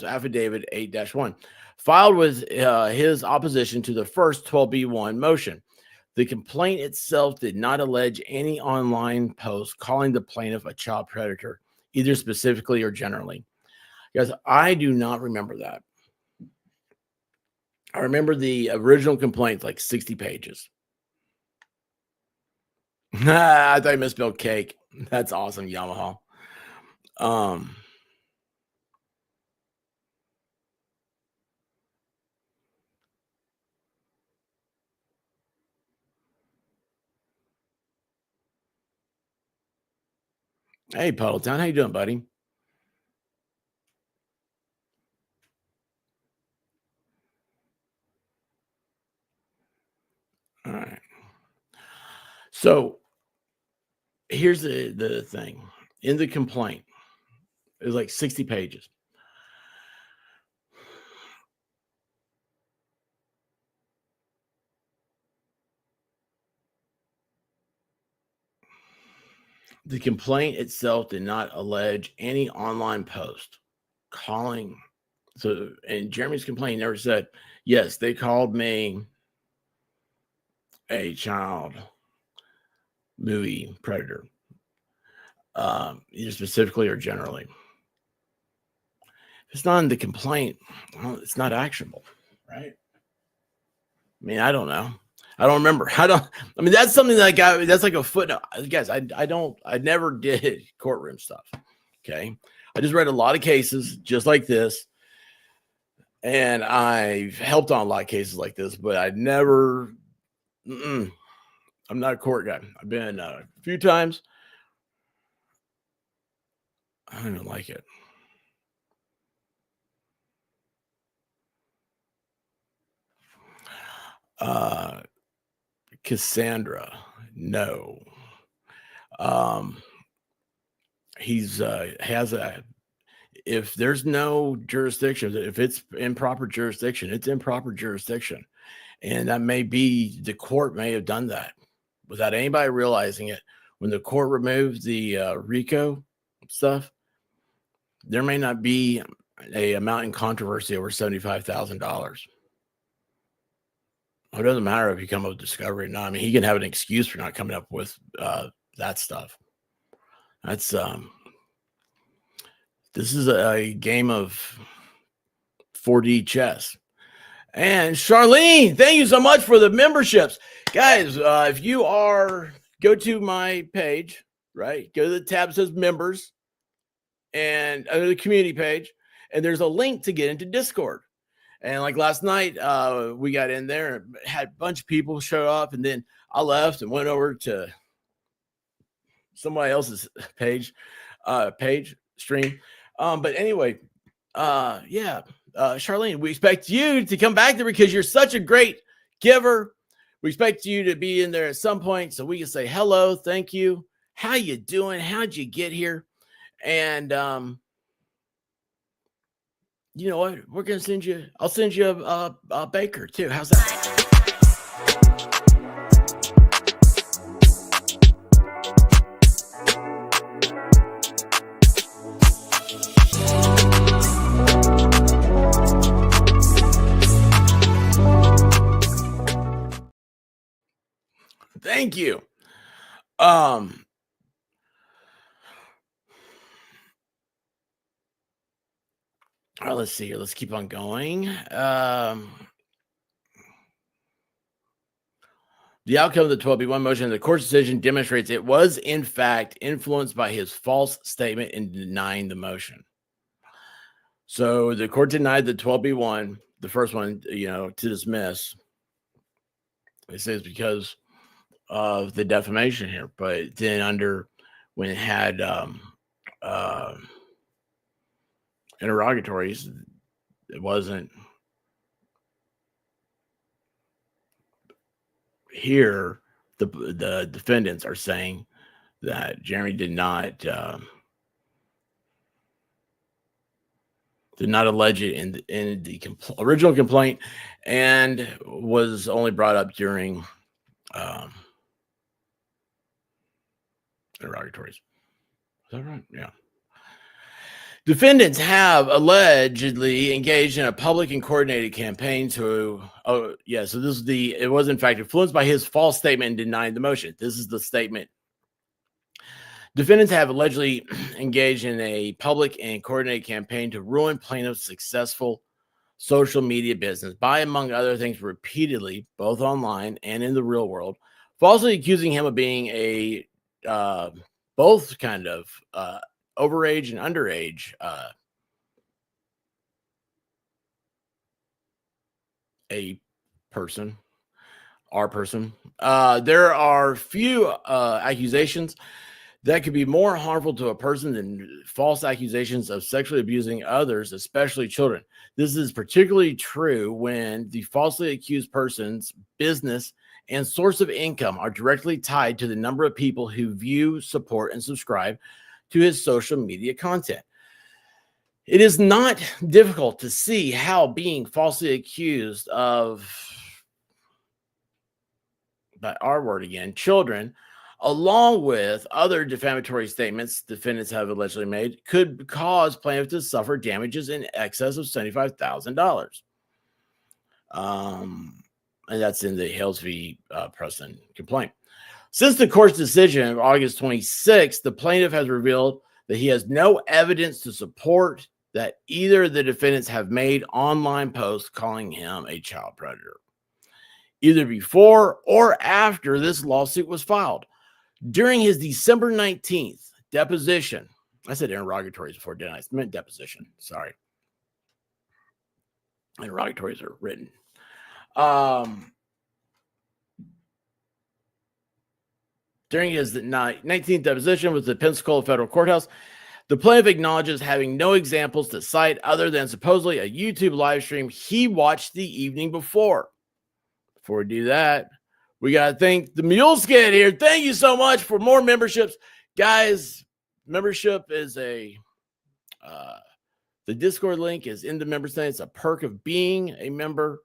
affidavit 8-1, filed with his opposition to the first 12B1 motion. The complaint itself did not allege any online post calling the plaintiff a child predator, either specifically or generally. Guys, I do not remember that. I remember the original complaint, like 60 pages. I thought you misspelled cake. That's awesome, Yamaha. Hey, Puddletown, how you doing, buddy? All right. So here's the thing. In the complaint, it was like 60 pages. The complaint itself did not allege any online post calling. So, and Jeremy's complaint never said, yes, they called me a child movie predator, either specifically or generally. If it's not in the complaint, well, it's not actionable, right? I mean, I don't know. I don't remember. That's something that that's like a footnote. Guys, I never did courtroom stuff. Okay. I just read a lot of cases just like this. And I've helped on a lot of cases like this, but I never, I'm not a court guy. I've been a few times. I don't even like it. Cassandra, no. He's has a, if there's no jurisdiction, if it's improper jurisdiction, it's improper jurisdiction. And that may be, the court may have done that without anybody realizing it. When the court removed the RICO stuff, there may not be a amount in controversy over $75,000. It doesn't matter if you come up with discovery or not. I mean, he can have an excuse for not coming up with that stuff. That's this is a game of 4D chess. And Charlene, thank you so much for the memberships. Guys, if you go to my page, right? Go to the tab that says members and under the community page, and there's a link to get into Discord. And like last night, we got in there and had a bunch of people show up, and then I left and went over to somebody else's page stream. But anyway, Charlene, we expect you to come back there because you're such a great giver. We expect you to be in there at some point so we can say hello, thank you. How you doing? How'd you get here? And you know what? We're gonna send you. I'll send you a baker too. How's that? Thank you. All right, let's see here. Let's keep on going. The outcome of the 12B1 motion, the court's decision demonstrates it was, in fact, influenced by his false statement in denying the motion. So the court denied the 12B1, the first one, to dismiss. It says because of the defamation here, but then when it had interrogatories, it wasn't here. The defendants are saying that Jeremy did not allege it in the original complaint, and was only brought up during interrogatories. Is that right? Yeah. Defendants have allegedly engaged in a public and coordinated campaign to, so it was in fact influenced by his false statement and denying the motion. This is the statement. Defendants have allegedly engaged in a public and coordinated campaign to ruin plaintiff's successful social media business by, among other things, repeatedly, both online and in the real world, falsely accusing him of being a both kind of overage and underage our person. There are few accusations that could be more harmful to a person than false accusations of sexually abusing others, especially children. This is particularly true when the falsely accused person's business and source of income are directly tied to the number of people who view, support, and subscribe to his social media content. It is not difficult to see how being falsely accused of, by our word again, children, along with other defamatory statements defendants have allegedly made, could cause plaintiff to suffer damages in excess of $75,000. And that's in the Hales v. Preston complaint. Since the court's decision of August 26th, the plaintiff has revealed that he has no evidence to support that either of the defendants have made online posts calling him a child predator, either before or after this lawsuit was filed. During his December 19th deposition, I said interrogatories before, didn't I? I meant deposition. Sorry. Interrogatories are written. During his 19th deposition with the Pensacola Federal Courthouse, the plaintiff acknowledges having no examples to cite other than supposedly a YouTube live stream he watched the evening before. Before we do that, we got to thank the Mule Skid here. Thank you so much for more memberships. Guys, membership is the Discord link is in the members thing. It's a perk of being a member.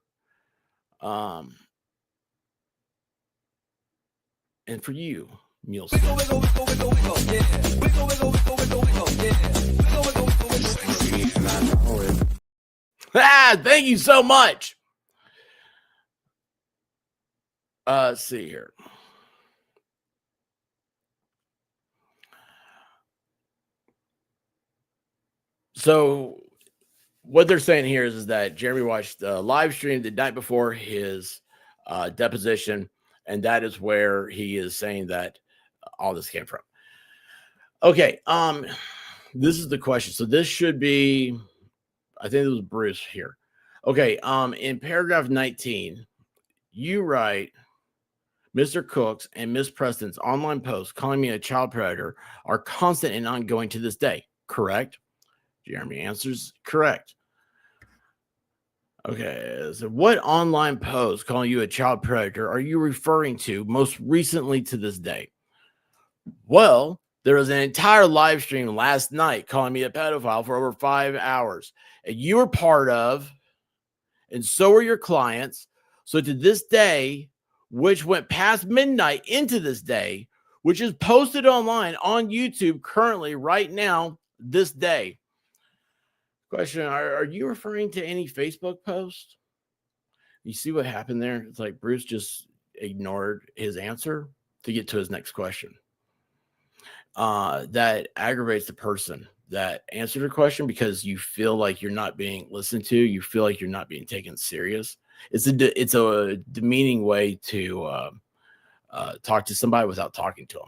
And for you, Mule Skid. Thank you so much. Let's see here. So what they're saying here is that Jeremy watched a live stream the night before his deposition, and that is where he is saying that all this came from. Okay, this is the question. So this should be, I think it was Bruce here. Okay, in paragraph 19, you write, Mr. Cook's and Miss Preston's online posts calling me a child predator are constant and ongoing to this day. Correct? Jeremy answers correct. Okay, so what online post calling you a child predator are you referring to most recently to this day? Well, there was an entire live stream last night calling me a pedophile for over 5 hours, and you were part of, and so were your clients. So to this day, which went past midnight into this day, which is posted online on YouTube currently right now, this day. Question, are you referring to any Facebook post? You see what happened there? It's like Bruce just ignored his answer to get to his next question. That aggravates the person that answered the question because you feel like you're not being listened to. You feel like you're not being taken serious. It's a demeaning way to talk to somebody without talking to them.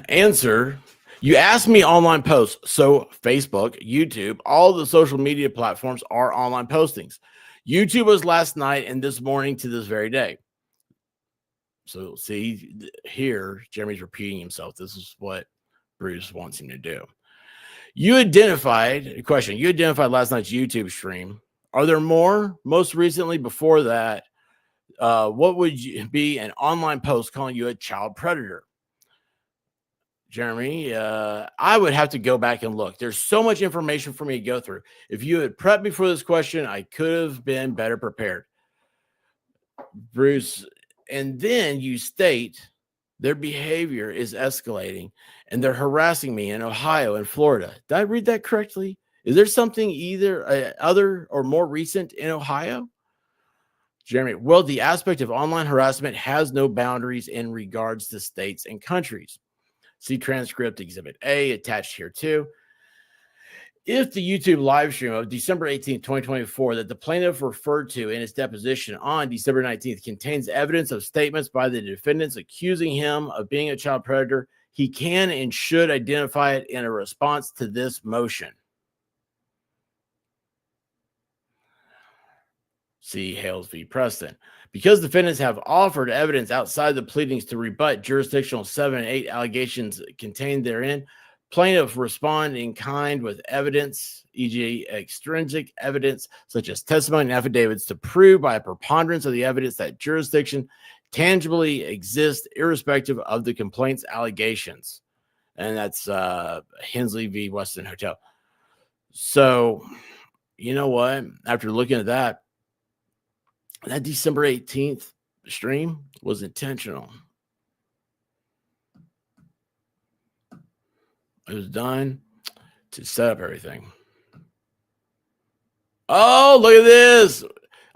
Answer. You asked me online posts. So Facebook, YouTube, all the social media platforms are online postings. YouTube was last night and this morning to this very day. So see here, Jeremy's repeating himself. This is what Bruce wants him to do. You identified last night's YouTube stream. Are there more? Most recently, before that, what would be an online post calling you a child predator? Jeremy, I would have to go back and look. There's so much information for me to go through. If you had prepped me for this question, I could have been better prepared. Bruce, and then you state their behavior is escalating and they're harassing me in Ohio and Florida. Did I read that correctly? Is there something either other or more recent in Ohio? Jeremy, well, the aspect of online harassment has no boundaries in regards to states and countries. See transcript exhibit A attached here too. If the YouTube live stream of December 18th, 2024, that the plaintiff referred to in his deposition on December 19th contains evidence of statements by the defendants accusing him of being a child predator, he can and should identify it in a response to this motion. See Hales v. Preston. Because defendants have offered evidence outside the pleadings to rebut jurisdictional 7 and 8 allegations contained therein, plaintiffs respond in kind with evidence, e.g., extrinsic evidence such as testimony and affidavits to prove by a preponderance of the evidence that jurisdiction tangibly exists irrespective of the complaint's allegations. And that's Hensley v. Weston Hotel. So, you know what? After looking at that December 18th stream was intentional. It was done to set up everything. Oh, look at this.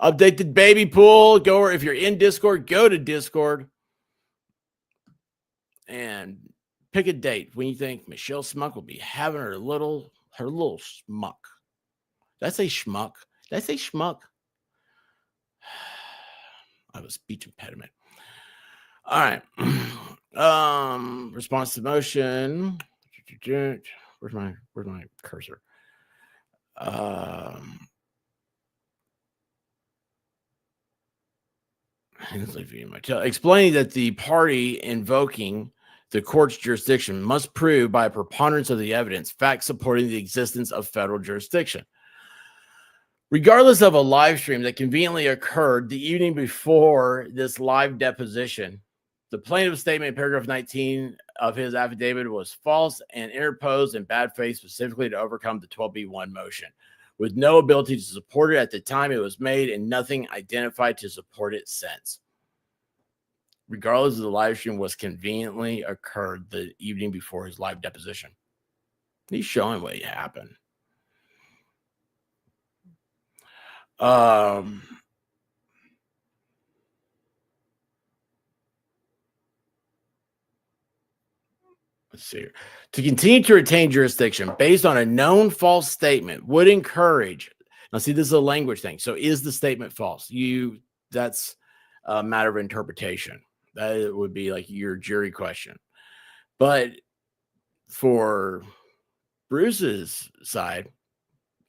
Updated baby pool. Go, if you're in Discord, go to Discord and pick a date when you think Michelle Smuck will be having her little schmuck. That's a schmuck. That's a schmuck. I have a speech impediment. All right. Response to motion. Where's my cursor? Explaining that the party invoking the court's jurisdiction must prove by a preponderance of the evidence facts supporting the existence of federal jurisdiction. Regardless of a live stream that conveniently occurred the evening before this live deposition, the plaintiff's statement in paragraph 19 of his affidavit was false and interposed in bad faith specifically to overcome the 12B1 motion, with no ability to support it at the time it was made and nothing identified to support it since. Regardless of the live stream was conveniently occurred the evening before his live deposition. He's showing what happened. Let's see here. To continue to retain jurisdiction based on a known false statement would encourage. Now, see, this is a language thing. So, is the statement false? That's a matter of interpretation. That would be like your jury question. But for Bruce's side,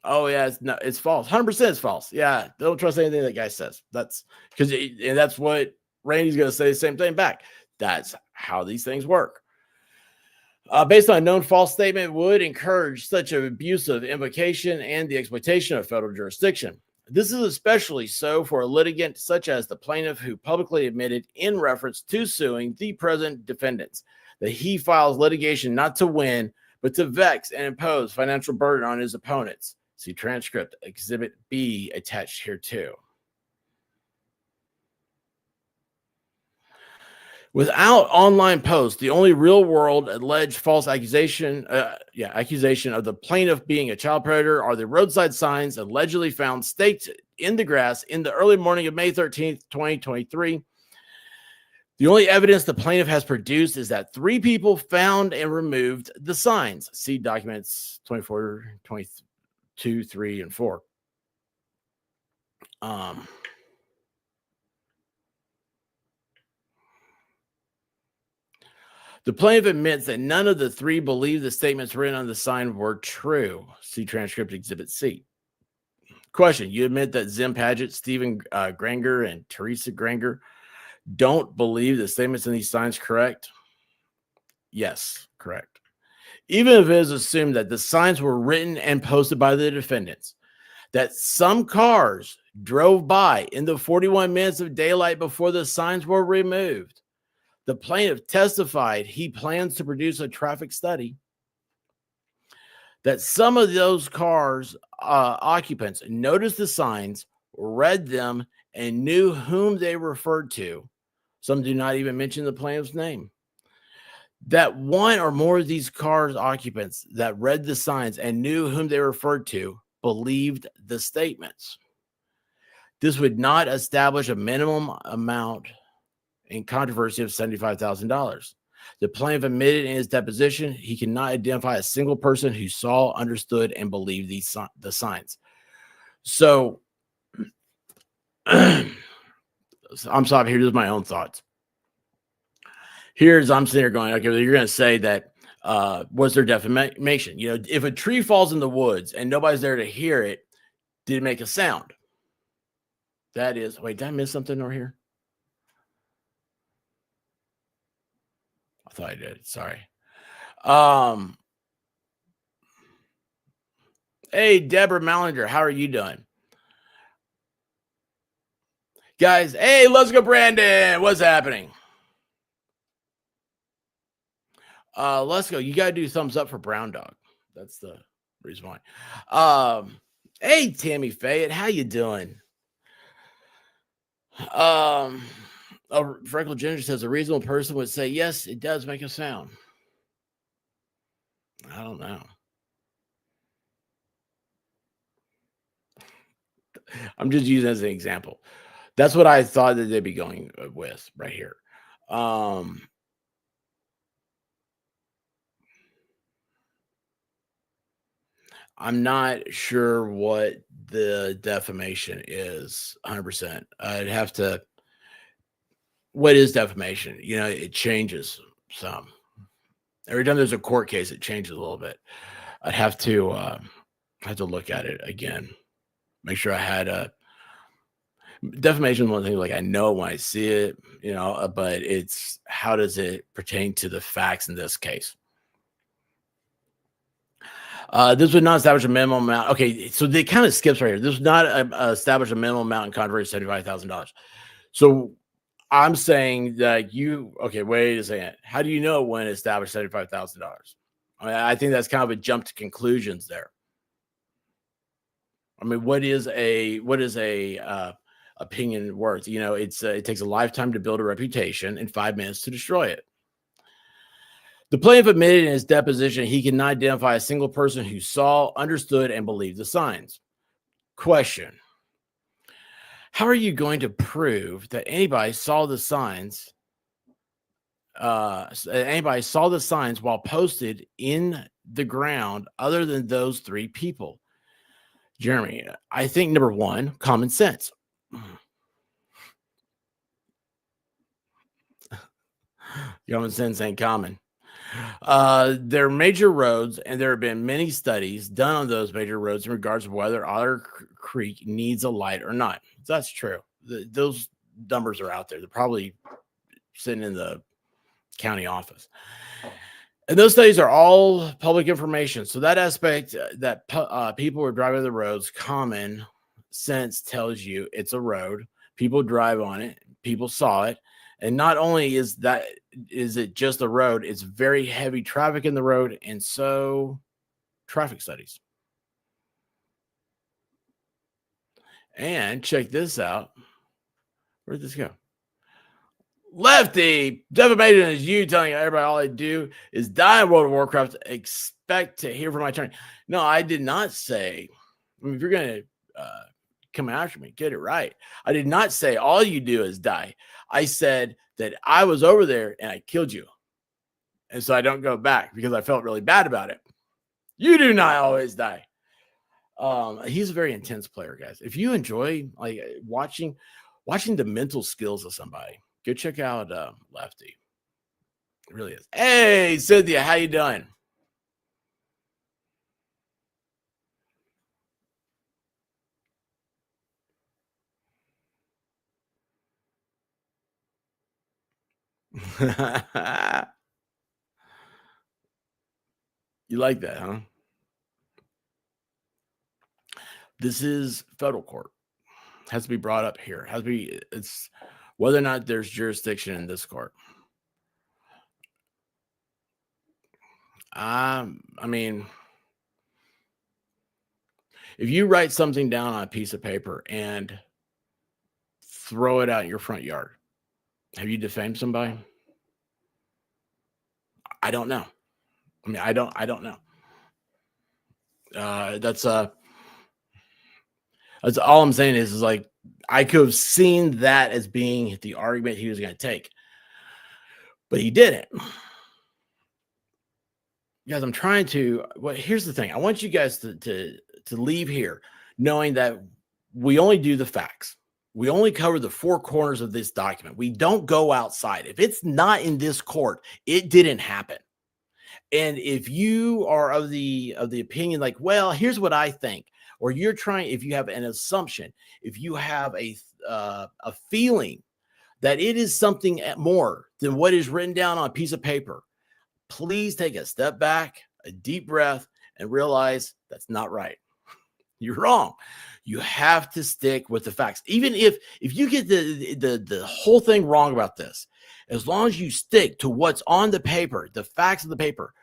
oh yeah, it's false. 100% it's false. Yeah, don't trust anything that guy says. That's because, and that's what Randy's going to say the same thing back. That's how these things work. Based on a known false statement would encourage such an abuse of invocation and the exploitation of federal jurisdiction. This is especially so for a litigant such as the plaintiff who publicly admitted in reference to suing the present defendants that he files litigation not to win, but to vex and impose financial burden on his opponents. See transcript Exhibit B attached here too. Without online posts, the only real-world alleged false accusation of the plaintiff being a child predator are the roadside signs allegedly found staked in the grass in the early morning of May 13th, 2023. The only evidence the plaintiff has produced is that 3 people found and removed the signs. See documents 24, 22, 3, and 4. The plaintiff admits that none of the 3 believe the statements written on the sign were true. See transcript Exhibit C. Question: you admit that Zim Paget, Stephen Granger, and Teresa Granger don't believe the statements in these signs correct? Yes, correct. Even if it is assumed that the signs were written and posted by the defendants, that some cars drove by in the 41 minutes of daylight before the signs were removed, the plaintiff testified he plans to produce a traffic study, that some of those cars' occupants noticed the signs, read them, and knew whom they referred to. Some do not even mention the plaintiff's name. That one or more of these cars' occupants that read the signs and knew whom they referred to believed the statements. This would not establish a minimum amount in controversy of $75,000. The plaintiff admitted in his deposition he cannot identify a single person who saw, understood, and believed the signs. So, I'm sorry, here's my own thoughts. I'm sitting here going, okay, well, you're going to say that was there defamation? You know, if a tree falls in the woods and nobody's there to hear it, did it make a sound? That is, wait, did I miss something over here? I thought I did. Sorry. Hey, Deborah Mallinger, how are you doing? Guys, hey, let's go, Brandon. What's happening? Let's go. You got to do thumbs up for Brown Dog. That's the reason why. Hey, Tammy Fayette, how you doing? Freckle Ginger says a reasonable person would say, yes, it does make a sound. I don't know. I'm just using it as an example. That's what I thought that they'd be going with right here. I'm not sure what the defamation is 100%. I'd have to. What is defamation? You know, it changes some. Every time there's a court case, it changes a little bit. I'd have to look at it again. Make sure I had a defamation is one thing, like I know when I see it, you know, but it's how does it pertain to the facts in this case? This would not establish a minimum amount. Okay, so it kind of skips right here. This would not establish a minimum amount in controversy of $75,000. So I'm saying that okay, wait a second. How do you know when it established $75,000? I mean, I think that's kind of a jump to conclusions there. I mean, what is a opinion worth? You know, it takes a lifetime to build a reputation and 5 minutes to destroy it. The plaintiff admitted in his deposition he cannot identify a single person who saw, understood, and believed the signs. Question: how are you going to prove that anybody saw the signs anybody saw the signs while posted in the ground other than those three people. Jeremy, I think number one, common sense. Common sense ain't common. There are major roads, and there have been many studies done on those major roads in regards to whether Otter Creek needs a light or not. That's true. Those numbers are out there. They're probably sitting in the county office. And those studies are all public information. So that aspect that people are driving the roads, common sense tells you it's a road. People drive on it. People saw it. And not only is it just a road, it's very heavy traffic in the road. And so traffic studies. And check this out. Where'd this go? Lefty, defamation is you telling everybody all I do is die in World of Warcraft. Expect to hear from my attorney. No, I did not say. I mean, if you're going to come after me, get it right. I did not say all you do is die. I said that I was over there and I killed you. And so I don't go back because I felt really bad about it. You do not always die. He's a very intense player, guys. If you enjoy like watching the mental skills of somebody, go check out Lefty. It really is. Hey, Cynthia, how you doing? You like that, huh? This is federal court. Has to be brought up here. Has to be. It's whether or not there's jurisdiction in this court. I mean, if you write something down on a piece of paper and throw it out in your front yard, have you defamed somebody? I don't know. I mean, I don't know. That's all I'm saying is like I could have seen that as being the argument he was going to take, but he didn't. Guys, I'm trying to. Well, here's the thing. I want you guys to leave here knowing that we only do the facts. We only cover the four corners of this document. We don't go outside. If it's not in this court, it didn't happen. And if you are of the opinion, like, well, here's what I think, or you're trying, if you have an assumption, if you have a feeling that it is something more than what is written down on a piece of paper, please take a step back, a deep breath, and realize that's not right. You're wrong. You have to stick with the facts. Even if you get the whole thing wrong about this, as long as you stick to what's on the paper, the facts of the paper,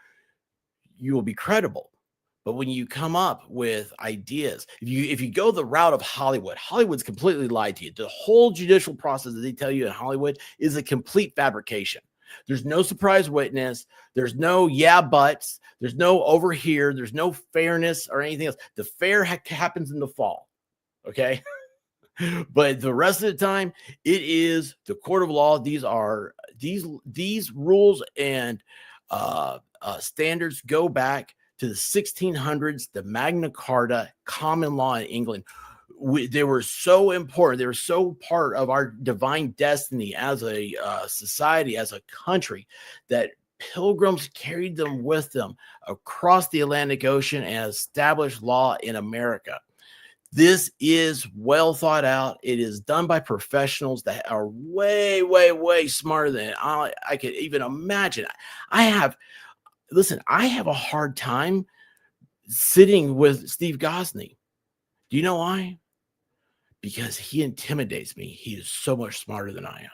you will be credible. But when you come up with ideas, if you go the route of Hollywood's completely lied to you. The whole judicial process that they tell you in Hollywood is a complete fabrication. There's no surprise witness. There's no yeah buts. There's no over here. There's no fairness or anything else. The fair happens in the fall. Okay. But the rest of the time, it is the court of law. These rules and standards go back to the 1600s, the Magna Carta, common law in England. They were so important. They were so part of our divine destiny as a society, as a country, that pilgrims carried them with them across the Atlantic Ocean and established law in America. This is well thought out. It is done by professionals that are way, way, way smarter than I could even imagine. I have a hard time sitting with Steve Gosney. Do you know why? Because he intimidates me. He is so much smarter than I am.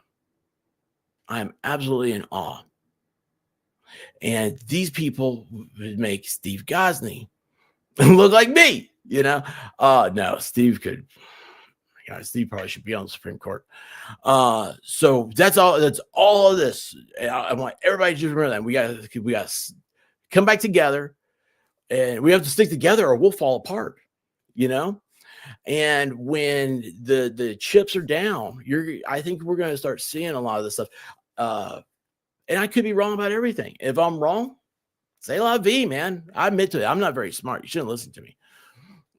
I am absolutely in awe. And these people would make Steve Gosney look like me. No, Steve could. Steve probably should be on the Supreme Court. So that's all. That's all of this. And I want everybody to just remember that we got to come back together, and we have to stick together, or we'll fall apart. And when the chips are down, I think we're going to start seeing a lot of this stuff. And I could be wrong about everything. If I'm wrong, say la vie, man. I admit to it. I'm not very smart. You shouldn't listen to me.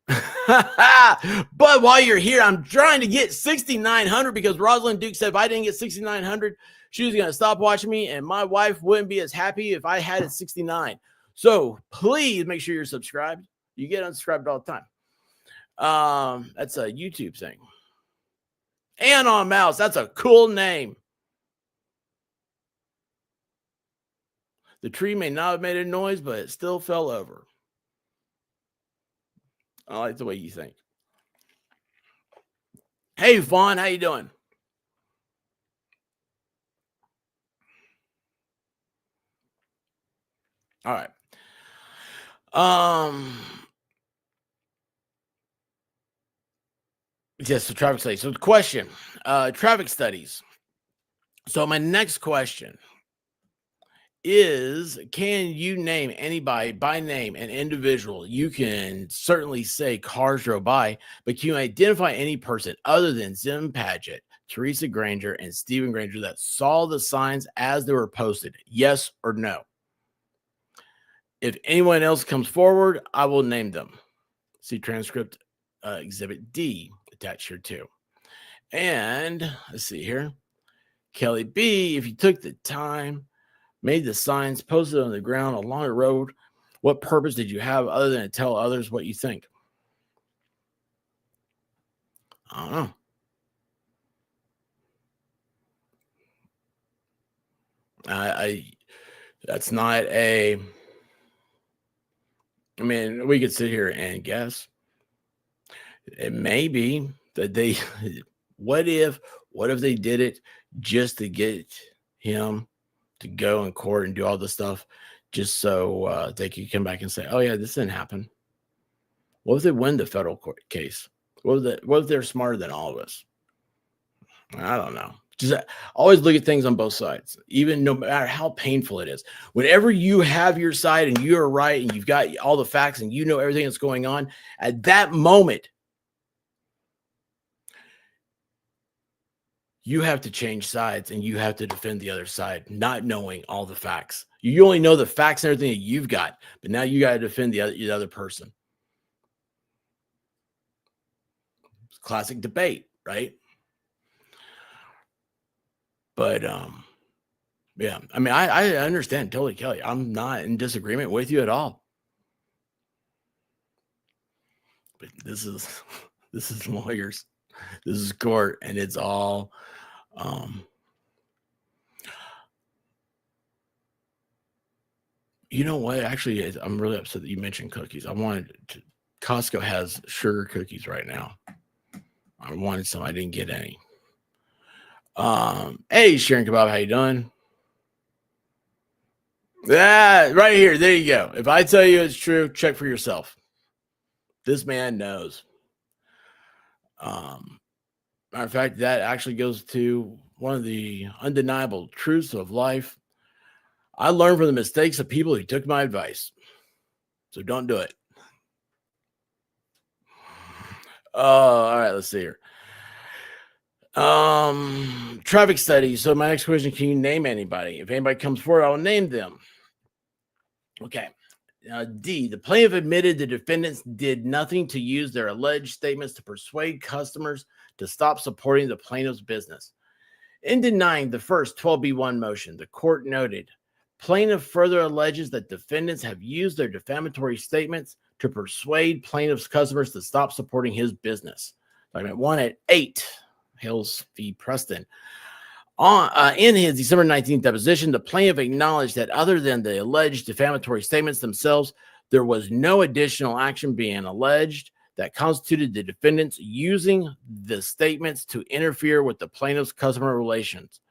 But while you're here, I'm trying to get 6,900 because Rosalind Duke said if I didn't get 6,900, she was going to stop watching me, and my wife wouldn't be as happy if I had it 69. So please make sure you're subscribed. You get unsubscribed all the time. That's a YouTube thing. And on Mouse, that's a cool name. The tree may not have made a noise, but it still fell over. I like the way you think. Hey, Vaughn, how you doing? All right. Yes, so traffic studies. So the question, traffic studies. So my next question is, can you name anybody by name, an individual? You can certainly say cars drove by, but can you identify any person other than Zim Paget, Teresa Granger, and Stephen Granger that saw the signs as they were posted? Yes or no? If anyone else comes forward, I will name them. See transcript exhibit D attached here too. And let's see here. Kelly B, if you took the time, made the signs, posted on the ground along the road, what purpose did you have other than to tell others what you think? I don't know. That's not a, I mean, we could sit here and guess. It may be that they, what if they did it just to get him to go in court and do all this stuff just so they could come back and say, oh yeah, this didn't happen. What if they win the federal court case? What if they're smarter than all of us? I don't know. Just always look at things on both sides, even no matter how painful it is. Whenever you have your side and you're right and you've got all the facts and you know everything that's going on, at that moment, you have to change sides and you have to defend the other side, not knowing all the facts. You only know the facts and everything that you've got, but now you got to defend the other person. It's classic debate, right? But yeah, I mean, I understand totally, Kelly. I'm not in disagreement with you at all. But this is lawyers. This is court, and it's all you know what? Actually, I'm really upset that you mentioned cookies. Costco has sugar cookies right now. I wanted some. I didn't get any. Hey, Sharon Kebab, how you doing? Yeah, right here. There you go. If I tell you it's true, check for yourself. This man knows. Matter of fact, that actually goes to one of the undeniable truths of life. I learned from the mistakes of people who took my advice. So don't do it. All right, let's see here. Traffic studies. So my next question, can you name anybody? If anybody comes forward, I'll name them. Okay. D, the plaintiff admitted the defendants did nothing to use their alleged statements to persuade customers to stop supporting the plaintiff's business. In denying the first 12B1 motion, the court noted, plaintiff further alleges that defendants have used their defamatory statements to persuade plaintiff's customers to stop supporting his business. Document 1 at 8, Hales v. Preston. In his December 19th deposition, the plaintiff acknowledged that other than the alleged defamatory statements themselves, there was no additional action being alleged that constituted the defendants using the statements to interfere with the plaintiff's customer relations,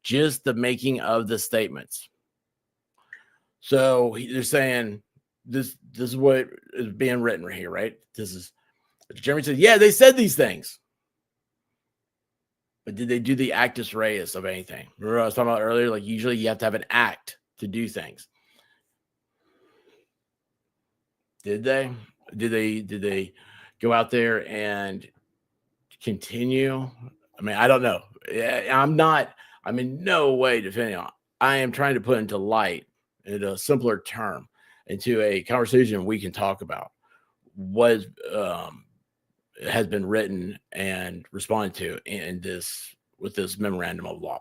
just the making of the statements. So they're saying this is what is being written right here, right? This is Jeremy said, yeah, they said these things. But did they do the actus reus of anything? Remember what I was talking about earlier? Like usually you have to have an act to do things. Did they? Did they go out there and continue? I mean, I don't know. I'm in no way defending. I am trying to put into light, in a simpler term, into a conversation we can talk about what has been written and responded to in this with this memorandum of law.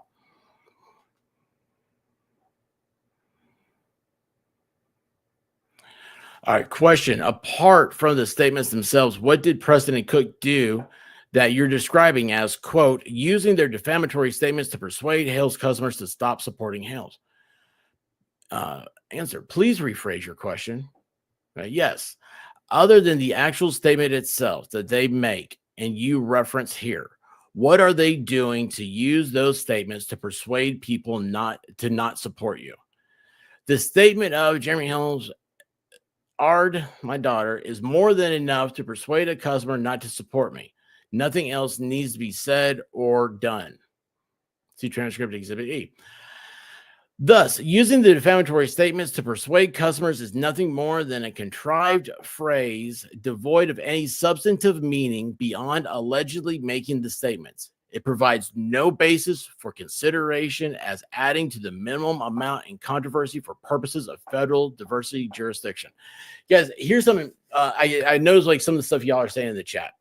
All right, question. Apart from the statements themselves, what did Preston and Cook do that you're describing as, quote, using their defamatory statements to persuade Hales customers to stop supporting Hales? Answer, please rephrase your question. Yes. Other than the actual statement itself that they make and you reference here, what are they doing to use those statements to persuade people not support you? The statement of Jeremy Hales, Ard, my daughter, is more than enough to persuade a customer not to support me. Nothing else needs to be said or done. See transcript exhibit E. Thus, using the defamatory statements to persuade customers is nothing more than a contrived phrase devoid of any substantive meaning beyond allegedly making the statements. It provides no basis for consideration as adding to the minimum amount in controversy for purposes of federal diversity jurisdiction. Guys, here's something I noticed, like some of the stuff y'all are saying in the chat.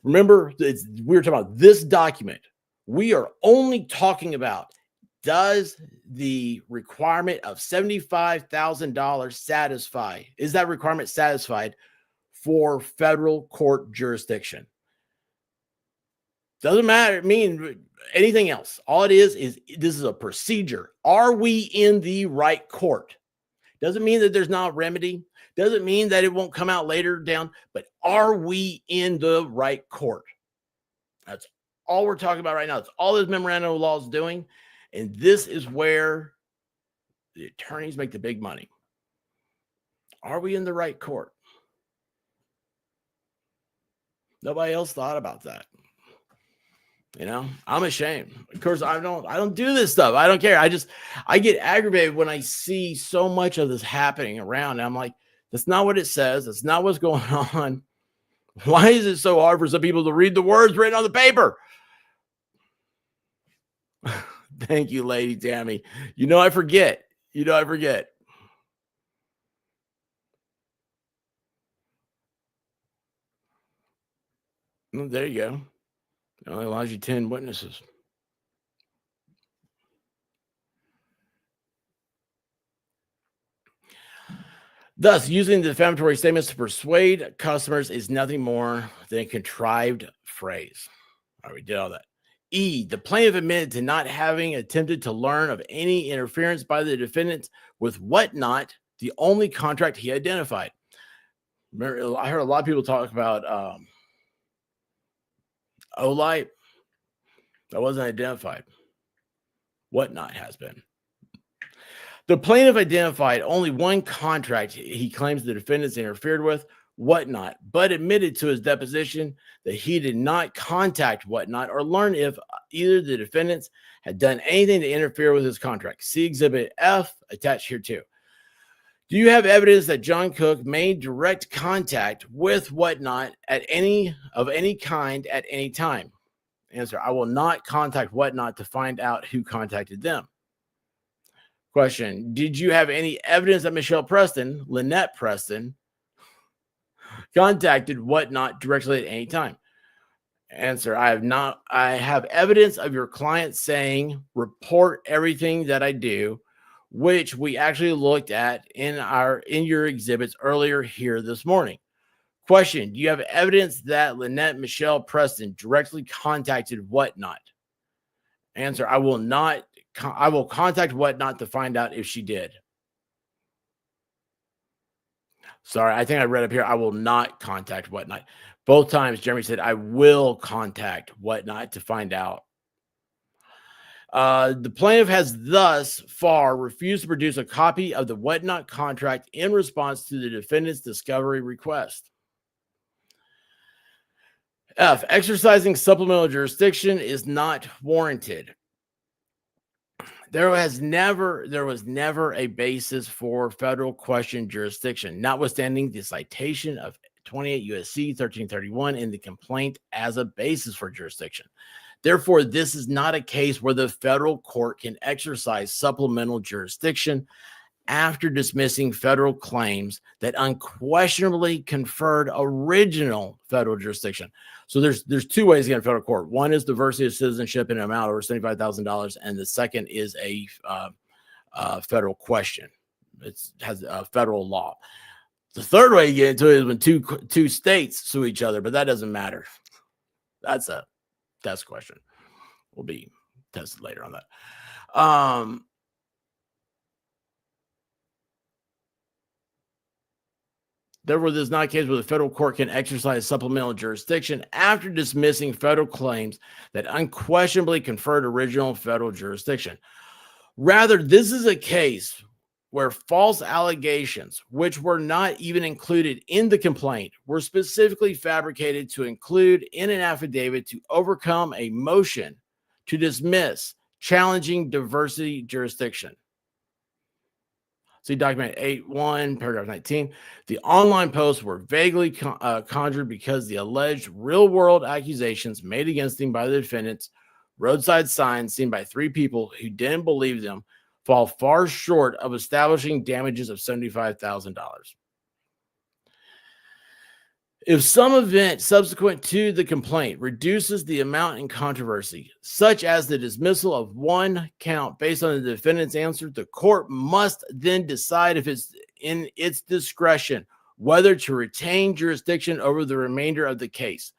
Remember, we were talking about this document. We are only talking about, does the requirement of $75,000 satisfy? Is that requirement satisfied for federal court jurisdiction? Doesn't matter, mean anything else. All it is this is a procedure. Are we in the right court? Doesn't mean that there's not a remedy. Doesn't mean that it won't come out later down, but are we in the right court? That's all we're talking about right now. That's all this memorandum of law is doing. And this is where the attorneys make the big money. Are we in the right court? Nobody else thought about that. You know, I'm ashamed. Of course, I don't do this stuff. I don't care. I get aggravated when I see so much of this happening around. And I'm like, that's not what it says. That's not what's going on. Why is it so hard for some people to read the words written on the paper? Thank you, Lady Tammy. I forget. I forget. Well, there you go. It only allows you 10 witnesses. Thus, using the defamatory statements to persuade customers is nothing more than a contrived phrase. All right, we did all that. E, the plaintiff admitted to not having attempted to learn of any interference by the defendant with whatnot, the only contract he identified. Remember, I heard a lot of people talk about Olight. That wasn't identified. Whatnot has been. The plaintiff identified only one contract he claims the defendants interfered with, Whatnot, but admitted to his deposition that he did not contact Whatnot or learn if either the defendants had done anything to interfere with his contract. See Exhibit F attached here too. Do you have evidence that John Cook made direct contact with Whatnot of any kind at any time? Answer, I will not contact Whatnot to find out who contacted them. Question, did you have any evidence that Michelle Preston, Lynette Preston, contacted Whatnot directly at any time? Answer, I have not. I have evidence of your client saying, report everything that I do, which we actually looked at in your exhibits earlier here this morning. Question, do you have evidence that Lynette Michelle Preston directly contacted Whatnot? Answer, I will not. I will contact Whatnot to find out if she did. Sorry, I think I read up here, I will not contact Whatnot. Both times, Jeremy said, I will contact Whatnot to find out. The plaintiff has thus far refused to produce a copy of the Whatnot contract in response to the defendant's discovery request. F, exercising supplemental jurisdiction is not warranted. There was never a basis for federal question jurisdiction, notwithstanding the citation of 28 U.S.C. 1331 in the complaint as a basis for jurisdiction. Therefore, this is not a case where the federal court can exercise supplemental jurisdiction after dismissing federal claims that unquestionably conferred original federal jurisdiction. So there's two ways to get in federal court. One is diversity of citizenship in an amount over $75,000, and the second is a federal question. It has a federal law. The third way you get into it is when two states sue each other, but that doesn't matter. That's a test question. Will be tested later on that. Therefore, this is not a case where the federal court can exercise supplemental jurisdiction after dismissing federal claims that unquestionably conferred original federal jurisdiction. Rather, this is a case where false allegations, which were not even included in the complaint, were specifically fabricated to include in an affidavit to overcome a motion to dismiss challenging diversity jurisdiction. See document 8.1, paragraph 19. The online posts were vaguely conjured because the alleged real-world accusations made against him by the defendants, roadside signs seen by 3 people who didn't believe them, fall far short of establishing damages of $75,000. If some event subsequent to the complaint reduces the amount in controversy, such as the dismissal of one count based on the defendant's answer, the court must then decide if it's in its discretion whether to retain jurisdiction over the remainder of the case.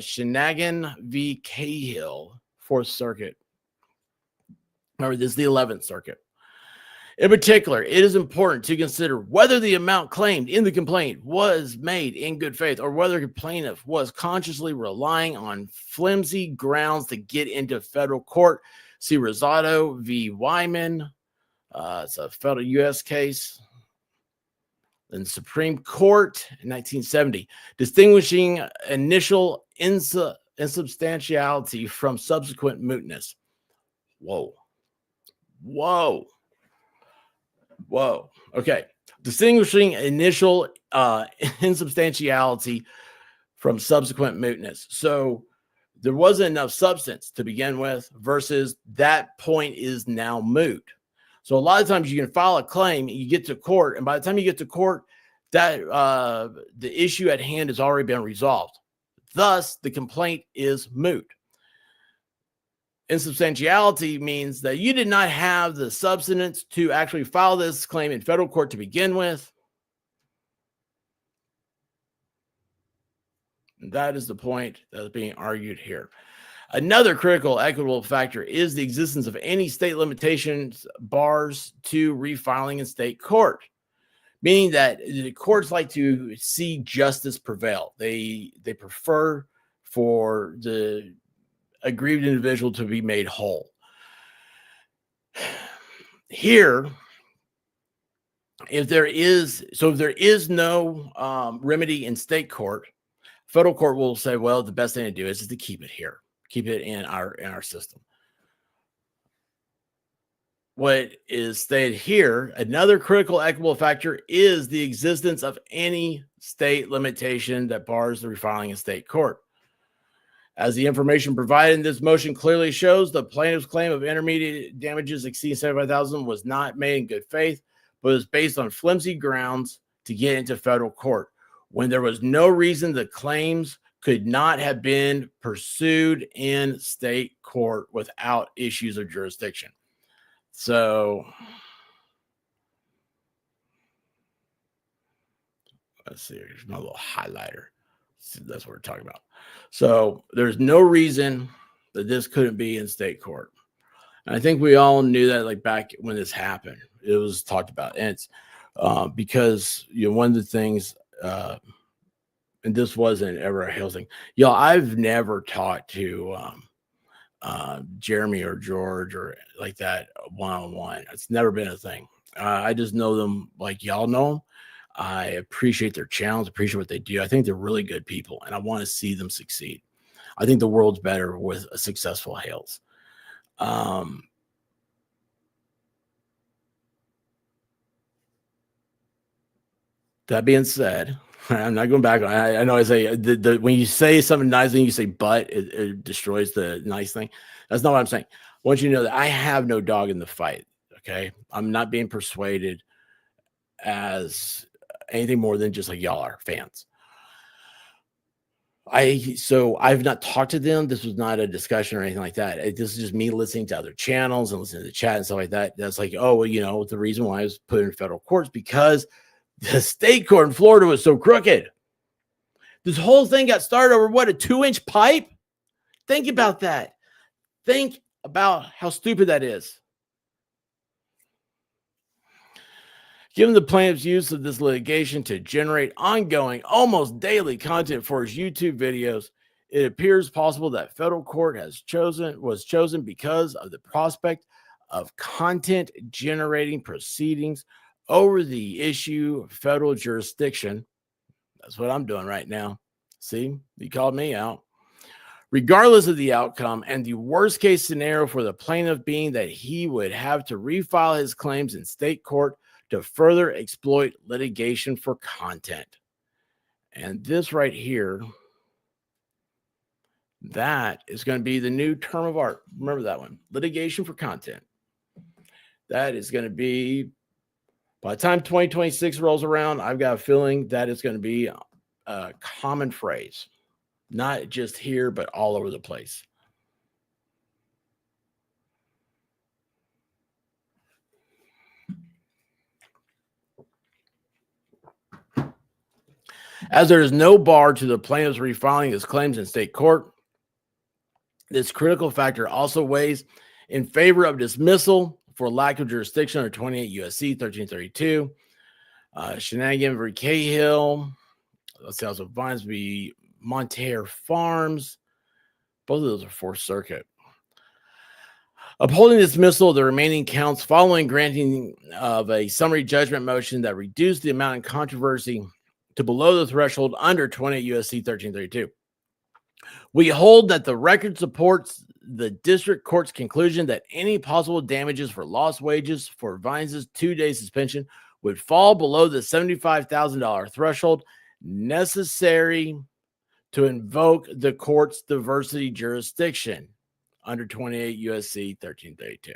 Shenanigan v. Cahill, 4th Circuit. Remember, this is the 11th Circuit. In particular, it is important to consider whether the amount claimed in the complaint was made in good faith or whether the plaintiff was consciously relying on flimsy grounds to get into federal court. See Rosado v. Wyman. It's a federal U.S. case. Then Supreme Court in 1970, distinguishing initial insubstantiality from subsequent mootness. Whoa. Okay. Distinguishing initial insubstantiality from subsequent mootness. So there wasn't enough substance to begin with versus that point is now moot. So a lot of times you can file a claim, you get to court, and by the time you get to court, that the issue at hand has already been resolved. Thus, the complaint is moot. Insubstantiality means that you did not have the substance to actually file this claim in federal court to begin with. And that is the point that is being argued here. Another critical equitable factor is the existence of any state limitations bars to refiling in state court, meaning that the courts like to see justice prevail. They prefer for the aggrieved individual to be made whole. Here, if there is no remedy in state court, federal court will say, well, the best thing to do is to keep it here, keep it in our system. What is stated here, another critical equitable factor is the existence of any state limitation that bars the refiling in state court. As the information provided in this motion clearly shows, the plaintiff's claim of intermediate damages exceeding $75,000 was not made in good faith, but was based on flimsy grounds to get into federal court, when there was no reason the claims could not have been pursued in state court without issues of jurisdiction. So let's see, here's my little highlighter. That's what we're talking about. So there's no reason that this couldn't be in state court. And I think we all knew that, like, back when this happened, it was talked about. And it's because, one of the things, and this wasn't ever a Hales thing. I've never talked to Jeremy or George or like that one-on-one. It's never been a thing. I just know them like y'all know them. I appreciate their challenge, appreciate what they do. I think they're really good people, and I want to see them succeed. I think the world's better with a successful Hales. That being said, I'm not going back. I know I say when you say something nice and you say but, it destroys the nice thing. That's not what I'm saying. I want you to know that I have no dog in the fight. Okay. I'm not being persuaded as anything more than just like y'all are fans. So I've not talked to them. This was not a discussion or anything like that. This is just me listening to other channels and listening to the chat and stuff like that. That's like, oh, well, the reason why I was put in federal courts because the state court in Florida was so crooked. This whole thing got started over what, a 2-inch pipe? Think about that. Think about how stupid that is. Given the plaintiff's use of this litigation to generate ongoing, almost daily content for his YouTube videos, it appears possible that federal court was chosen because of the prospect of content generating proceedings over the issue of federal jurisdiction. That's what I'm doing right now. See, you called me out. Regardless of the outcome, and the worst case scenario for the plaintiff being that he would have to refile his claims in state court to further exploit litigation for content. And this right here, that is going to be the new term of art. Remember that one, litigation for content. That is going to be, by the time 2026 rolls around, I've got a feeling that it's going to be a common phrase, not just here, but all over the place. As there is no bar to the plaintiff's refiling his claims in state court, this critical factor also weighs in favor of dismissal for lack of jurisdiction under 28 U.S.C. 1332. Shenanigan v. Cahill. Let's see, also Vines v. Monterey Farms. Both of those are Fourth Circuit. Upholding dismissal of the remaining counts following granting of a summary judgment motion that reduced the amount in controversy to below the threshold under 28 U.S.C. 1332. We hold that the record supports the district court's conclusion that any possible damages for lost wages for Vines' 2-day suspension would fall below the $75,000 threshold necessary to invoke the court's diversity jurisdiction under 28 U.S.C. 1332.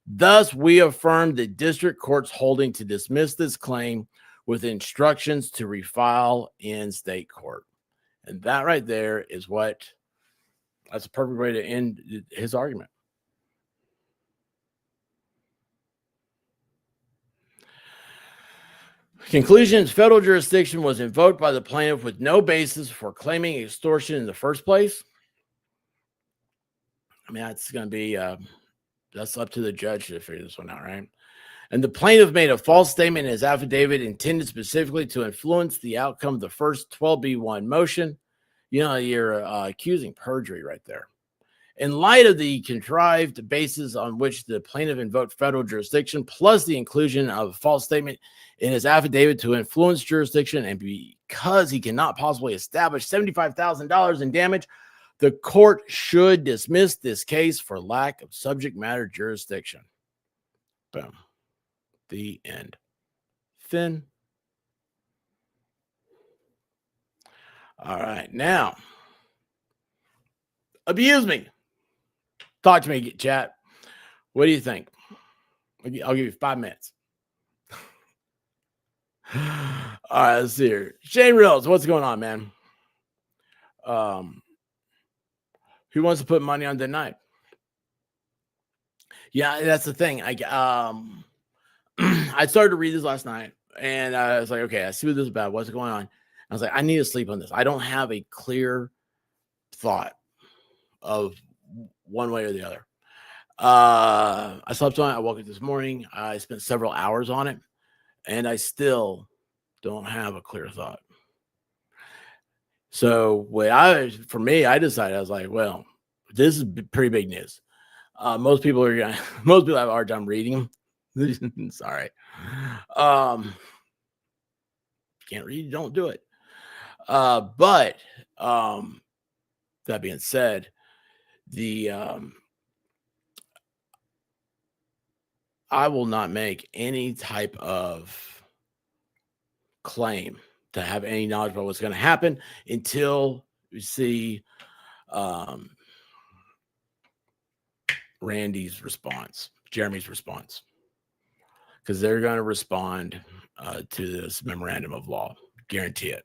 Thus, we affirm the district court's holding to dismiss this claim with instructions to refile in state court. And that right there is that's a perfect way to end his argument. Conclusion: federal jurisdiction was invoked by the plaintiff with no basis for claiming extortion in the first place. I mean, that's going to be, that's up to the judge to figure this one out, right? And the plaintiff made a false statement in his affidavit intended specifically to influence the outcome of the first 12B1 motion. You're accusing perjury right there. In light of the contrived basis on which the plaintiff invoked federal jurisdiction, plus the inclusion of a false statement in his affidavit to influence jurisdiction, and because he cannot possibly establish $75,000 in damage, the court should dismiss this case for lack of subject matter jurisdiction. Boom. The end. Finn. All right. Now, abuse me. Talk to me, chat. What do you think? I'll give you 5 minutes. All right, let's see here. Shane Reels, what's going on, man? Who wants to put money on the night? Yeah, that's the thing. I started to read this last night, and I was like, okay, I see what this is about. What's going on? I was like, I need to sleep on this. I don't have a clear thought of one way or the other. I slept on it. I woke up this morning. I spent several hours on it, and I still don't have a clear thought. So I decided, I was like, well, this is pretty big news. Most people have a hard time reading them. Sorry. Can't read, don't do it. But that being said, I will not make any type of claim to have any knowledge about what's going to happen until we see Randy's response, Jeremy's response, because they're going to respond to this memorandum of law. Guarantee it.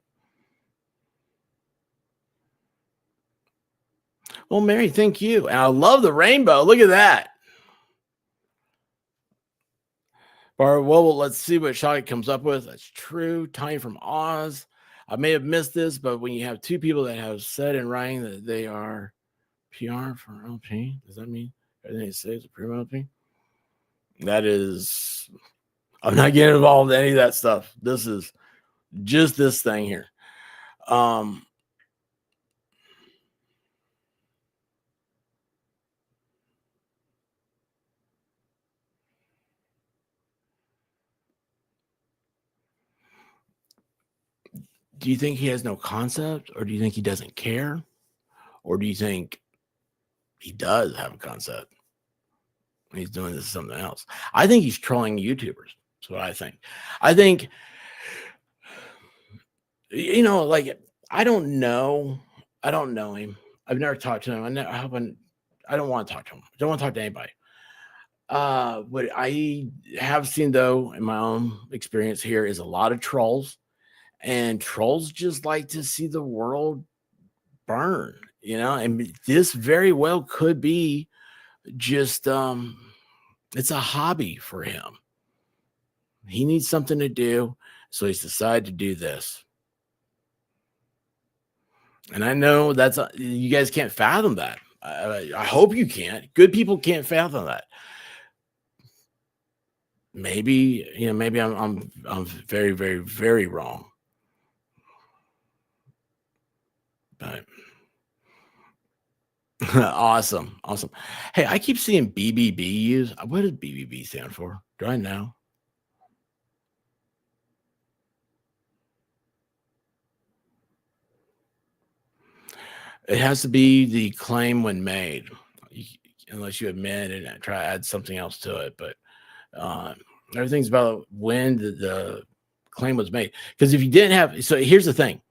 Well, Mary, thank you. And I love the rainbow. Look at that. Well, let's see what Shotty comes up with. That's true. Tiny from Oz. I may have missed this, but when you have two people that have said in writing that they are PR for LP, does that mean everything it says is approved LP? That is, I'm not getting involved in any of that stuff. This is just this thing here. Do you think he has no concept, or do you think he doesn't care, or do you think he does have a concept? He's doing this something else. I think he's trolling YouTubers. That's what I think. I think, like, I don't know. I don't know him. I've never talked to him. I don't want to talk to him. I don't want to talk to anybody. What I have seen, though, in my own experience here, is a lot of trolls. And trolls just like to see the world burn, and this very well could be just, it's a hobby for him. He needs something to do, so he's decided to do this. And I know you guys can't fathom that. I hope you can't. Good people can't fathom that. Maybe, maybe I'm very, very, very wrong. But awesome. Hey, I keep seeing BBB used. What does BBB stand for? Do I know? It has to be the claim when made, unless you admit it and try to add something else to it. But everything's about when the claim was made. Because if you didn't have, so here's the thing.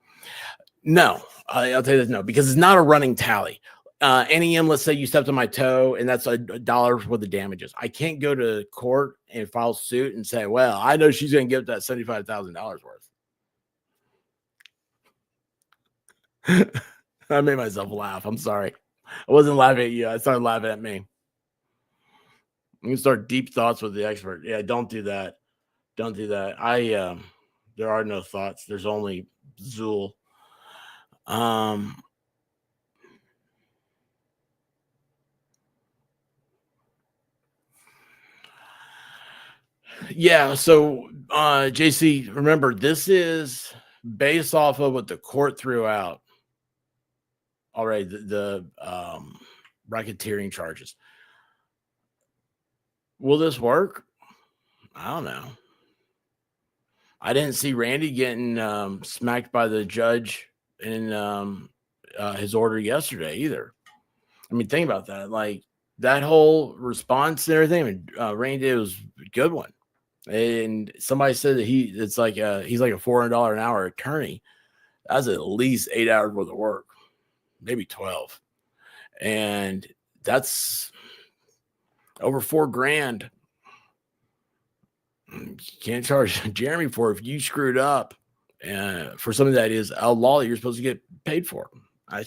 No, I'll tell you this, no, because it's not a running tally. NEM, let's say you stepped on my toe and that's $1 worth of damages. I can't go to court and file suit and say, well, I know she's going to give that $75,000 worth. I made myself laugh. I'm sorry. I wasn't laughing at you. I started laughing at me. I'm going to start deep thoughts with the expert. Yeah, don't do that. Don't do that. There are no thoughts. There's only Zool. Yeah, so JC, remember, this is based off of what the court threw out already, the racketeering charges. Will this work? I don't know. I didn't see Randy getting smacked by the judge in his order yesterday either. I mean, think about that. Like, that whole response and everything, Randy was a good one. And somebody said that he's like a $400 an hour attorney. That's at least 8 hours worth of work, maybe 12. And that's over $4,000. You can't charge Jeremy for it if you screwed up for something that is a law that you're supposed to get paid for. I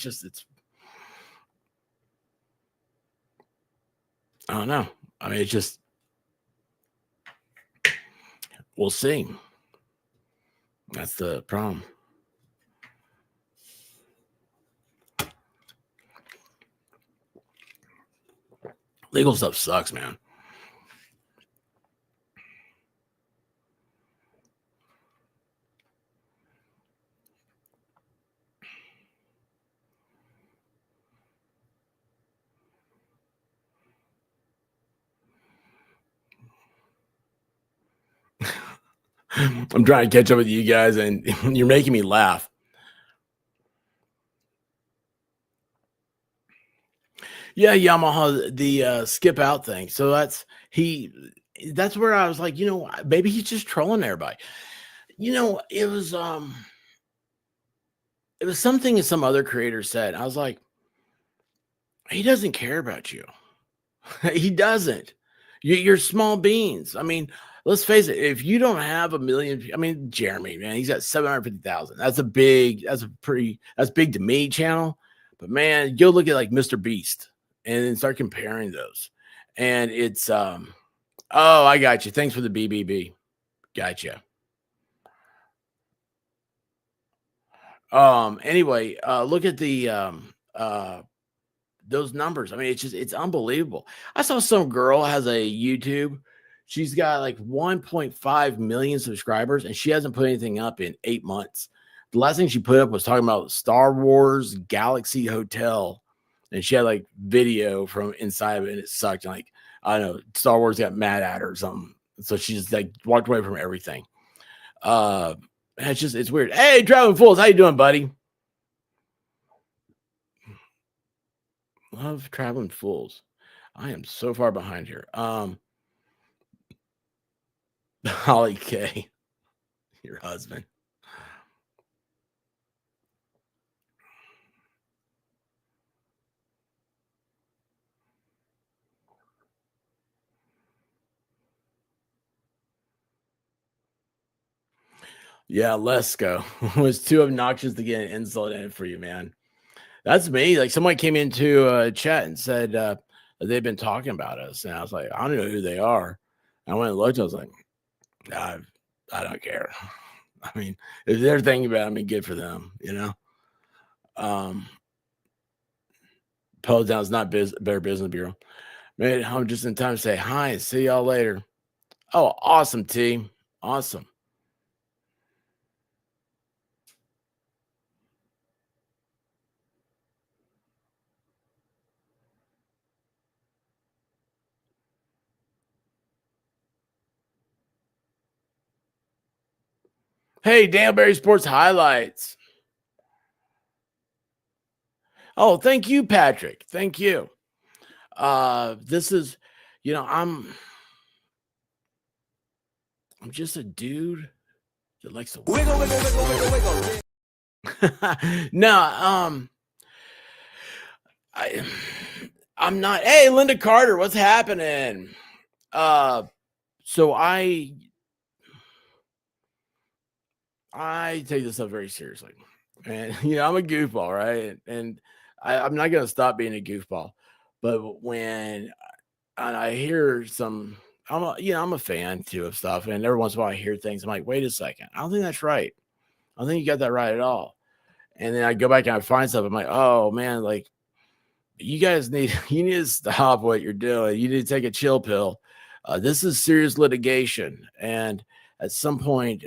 don't know. I mean, we'll see. That's the problem. Legal stuff sucks, man. I'm trying to catch up with you guys, and you're making me laugh. Yeah, Yamaha, the skip out thing. So that's where I was like, maybe he's just trolling everybody. It was it was something that some other creator said. I was like, he doesn't care about you. He doesn't. You're small beans. I mean, let's face it. If you don't have a million, I mean, Jeremy, man, he's got 750,000. That's big to me channel. But man, go look at like Mr. Beast and then start comparing those. And it's, oh, I got you. Thanks for the BBB. Gotcha. Anyway, look at the, those numbers. I mean, it's unbelievable. I saw some girl has a YouTube. She's got like 1.5 million subscribers and she hasn't put anything up in 8 months. The last thing she put up was talking about Star Wars Galaxy Hotel. And she had like video from inside of it and it sucked. Like, I don't know, Star Wars got mad at her or something. So she just like walked away from everything. It's weird. Hey, Traveling Fools, how you doing, buddy? Love Traveling Fools. I am so far behind here. Holly K, your husband. Yeah, Lesko was too obnoxious to get an insult in it for you, man. That's me. Like someone came into a chat and said they've been talking about us, and I was like, I don't know who they are. And I went and looked. I was like, I don't care. I mean, if they're thinking about it, I mean, good for them, you know. Down's not Better Business Bureau. Made it home just in time to say hi and see y'all later. Oh, awesome, team. Awesome. Hey, Danbury Sports Highlights. Oh, thank you, Patrick. Thank you. This is, I'm just a dude that likes to wiggle, wiggle, wiggle, wiggle, wiggle. No, I'm not. Hey, Linda Carter, what's happening? So I take this stuff very seriously, and I'm a goofball, right? And I'm not gonna stop being a goofball, but when and I hear some, I'm a fan too of stuff, and every once in a while I hear things. I'm like, wait a second, I don't think that's right. I don't think you got that right at all. And then I go back and I find stuff. I'm like, oh man, like you guys need to stop what you're doing. You need to take a chill pill. This is serious litigation, and at some point,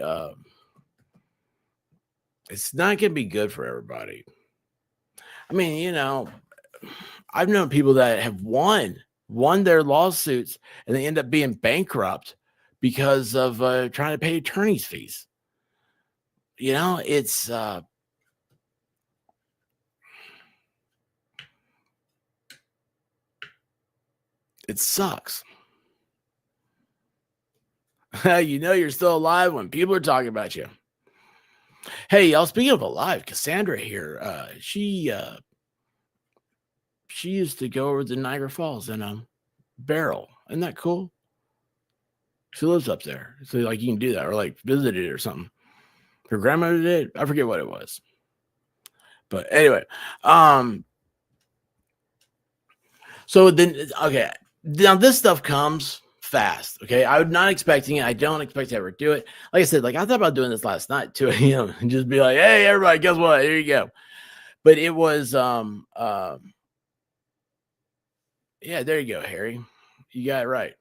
it's not going to be good for everybody. I mean, I've known people that have won their lawsuits, and they end up being bankrupt because of trying to pay attorney's fees. It's it sucks. You're still alive when people are talking about you. Hey, y'all, speaking of alive, Cassandra here, she used to go over to Niagara Falls in a barrel. Isn't that cool? She lives up there. So like you can do that or like visit it or something. Her grandmother did. I forget what it was. But anyway, so then okay. Now this stuff comes fast. Okay. I was not expecting it. I don't expect to ever do it. Like I said, like I thought about doing this last night, 2 a.m. and just be like, hey, everybody, guess what? Here you go. But it was yeah, there you go, Harry. You got it right.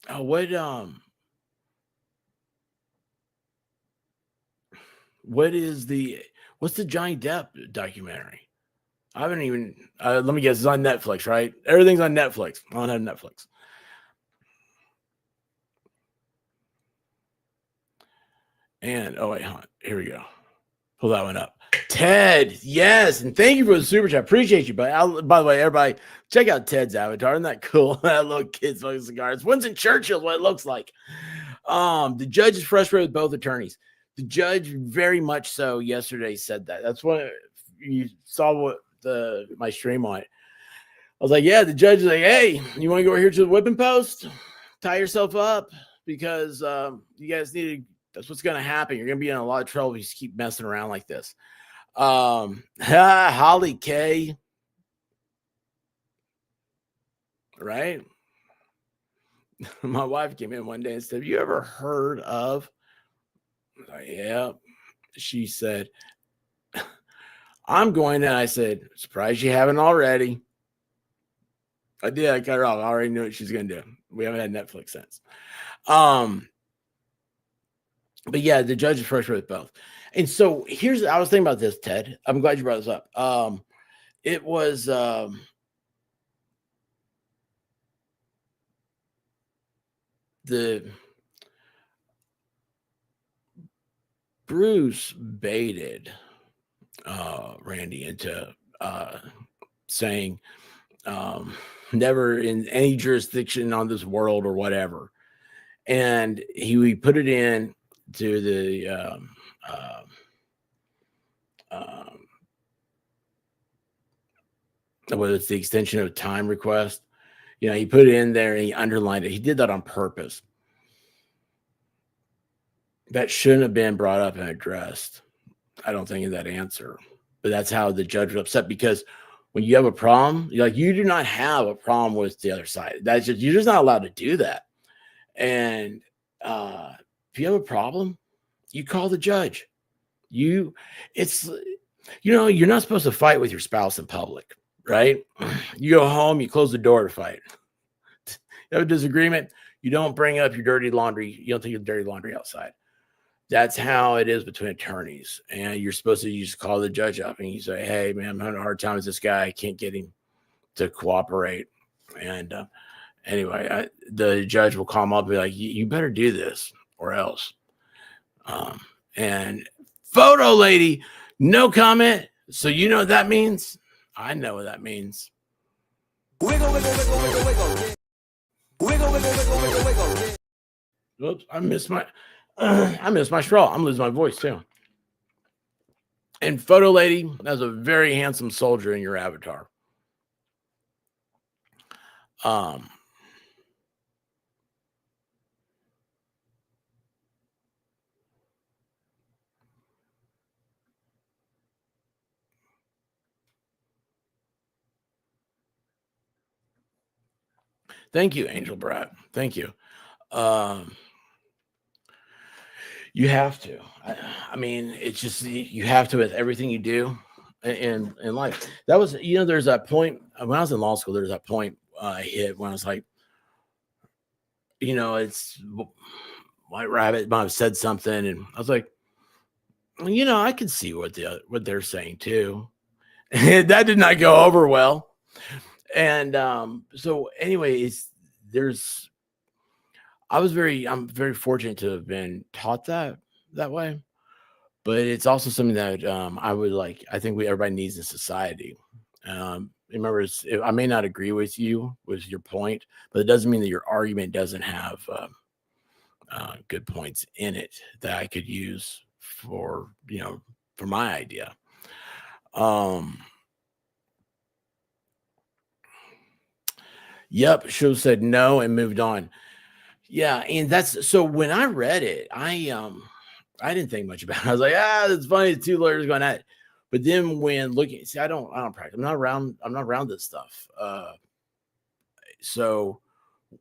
Oh, what's the Johnny Depp documentary? I haven't even let me guess, it's on Netflix, right? Everything's on Netflix. I don't have Netflix. And oh wait, here we go. Pull that one up. Ted, yes, and thank you for the super chat. Appreciate you, but by the way, everybody, check out Ted's avatar. Isn't that cool? That little kid smoking cigars. Winston Churchill's what it looks like. The judge is frustrated with both attorneys. The judge very much so yesterday said that. That's what you saw what my stream on it. I was like, yeah, the judge is like, hey, you want to go over here to the whipping post? Tie yourself up because you guys need to, that's what's going to happen. You're going to be in a lot of trouble if you keep messing around like this. Holly K. Right? My wife came in one day and said, have you ever heard of? I was like, yeah. She said, I'm going to, I said, surprised you haven't already. I did. I cut her off. I already knew what she's going to do. We haven't had Netflix since. But yeah, the judge is frustrated with both. And so I was thinking about this, Ted. I'm glad you brought this up. It was the Bruce baited Randy into saying never in any jurisdiction on this world or whatever. And we put it in to the whether it's the extension of time request. You know, he put it in there and he underlined it. He did that on purpose. That shouldn't have been brought up and addressed. I don't think of that answer. But that's how the judge was upset, because when you have a problem, you do not have a problem with the other side. That's just, you're just not allowed to do that. And if you have a problem, you call the judge. You're not supposed to fight with your spouse in public, right? You go home, you close the door to fight. You have a disagreement, you don't bring up your dirty laundry. You don't take your dirty laundry outside. That's how it is between attorneys. And you're supposed to just call the judge up and you say, hey, man, I'm having a hard time with this guy. I can't get him to cooperate. And anyway, the judge will call him up and be like, you better do this or else. And photo lady, no comment. So you know what that means? I know what that means. Wiggle, wiggle, wiggle, wiggle, wiggle. Wiggle, wiggle, wiggle, wiggle, wiggle. Oops, I missed my straw. I'm losing my voice too. And photo lady, that's a very handsome soldier in your avatar. Thank you, Angel Brat. Thank you. You have to. I mean, it's just, you have to with everything you do in life. That was, there's that point when I was in law school, there's that point I hit when I was like, it's White Rabbit might have said something. And I was like, I can see what they're saying too. That did not go over well. And so anyways, I'm very fortunate to have been taught that way, but it's also something that I think everybody needs in society. Remember, I may not agree with you with your point, but it doesn't mean that your argument doesn't have good points in it that I could use for my idea. Yep, show said no and moved on. Yeah, and that's so when I read it, I didn't think much about it. I was like, that's funny, two lawyers going at it. But then when looking, see, I don't practice. I'm not around this stuff. So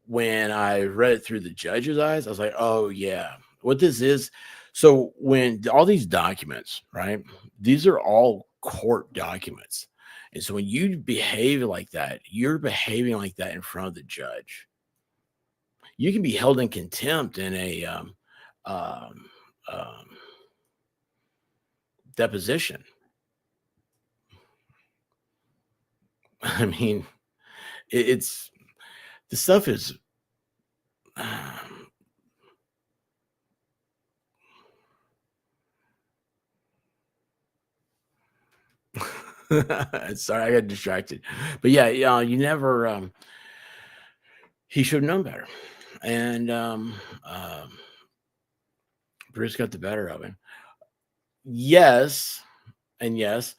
when I read it through the judge's eyes, I was like, oh yeah, what this is. So when all these documents, right? These are all court documents. And so when you behave like that, you're behaving like that in front of the judge. You can be held in contempt in a deposition. I mean, it's the stuff is Sorry, I got distracted. But yeah, you never. He should have known better, and Bruce got the better of him. Yes, and yes,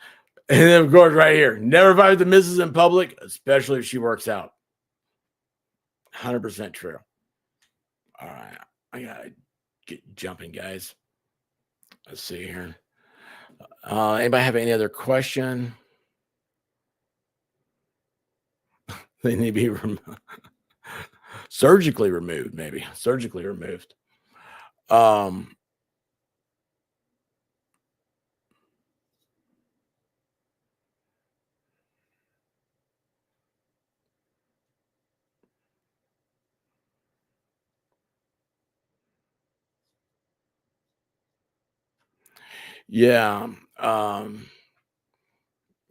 and then of course, right here, never fight the missus in public, especially if she works out. 100% true. All right, I gotta get jumping, guys. Let's see here. Anybody have any other question? They need to be surgically removed, maybe surgically removed. Yeah.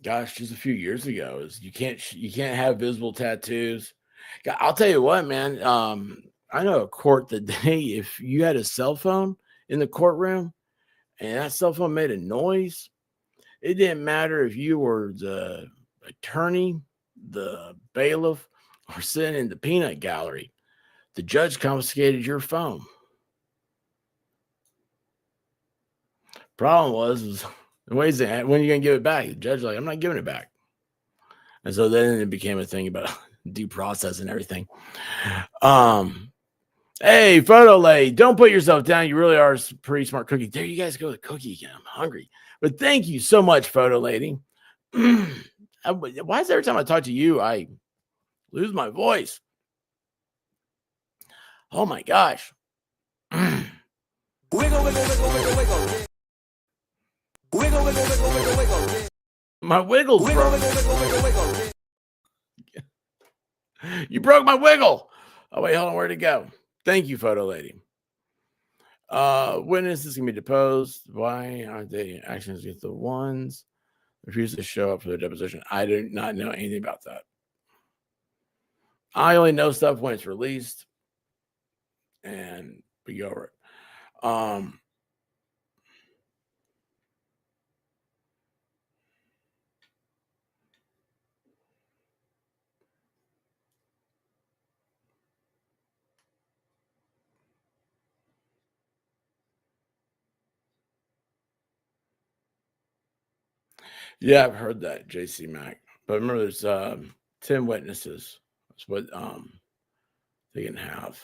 Gosh, just a few years ago, is you can't have visible tattoos. I'll tell you what, man. I know a court that if you had a cell phone in the courtroom and that cell phone made a noise, it didn't matter if you were the attorney, the bailiff, or sitting in the peanut gallery. The judge confiscated your phone. Problem was when are you gonna give it back? The judge like, I'm not giving it back. And so then it became a thing about due process and everything. Hey, photo lady, don't put yourself down. You really are a pretty smart cookie. There you guys go with cookie again. I'm hungry. But thank you so much, photo lady. Why is every time I talk to you, I lose my voice? Oh my gosh. Wiggle, wiggle, wiggle, wiggle, wiggle. Wiggle, wiggle, wiggle, wiggle, wiggle. My wiggles Wiggle, broke. wiggle, wiggle, wiggle, wiggle. You broke my wiggle. Oh, wait, hold on. Where'd it go? Thank you, photo lady. Witnesses can be deposed. Why aren't they actions against the ones refuse to show up for the deposition? I do not know anything about that. I only know stuff when it's released, and we go over it. Yeah, I've heard that, JC Mac. But remember, there's 10 witnesses. That's what they can have.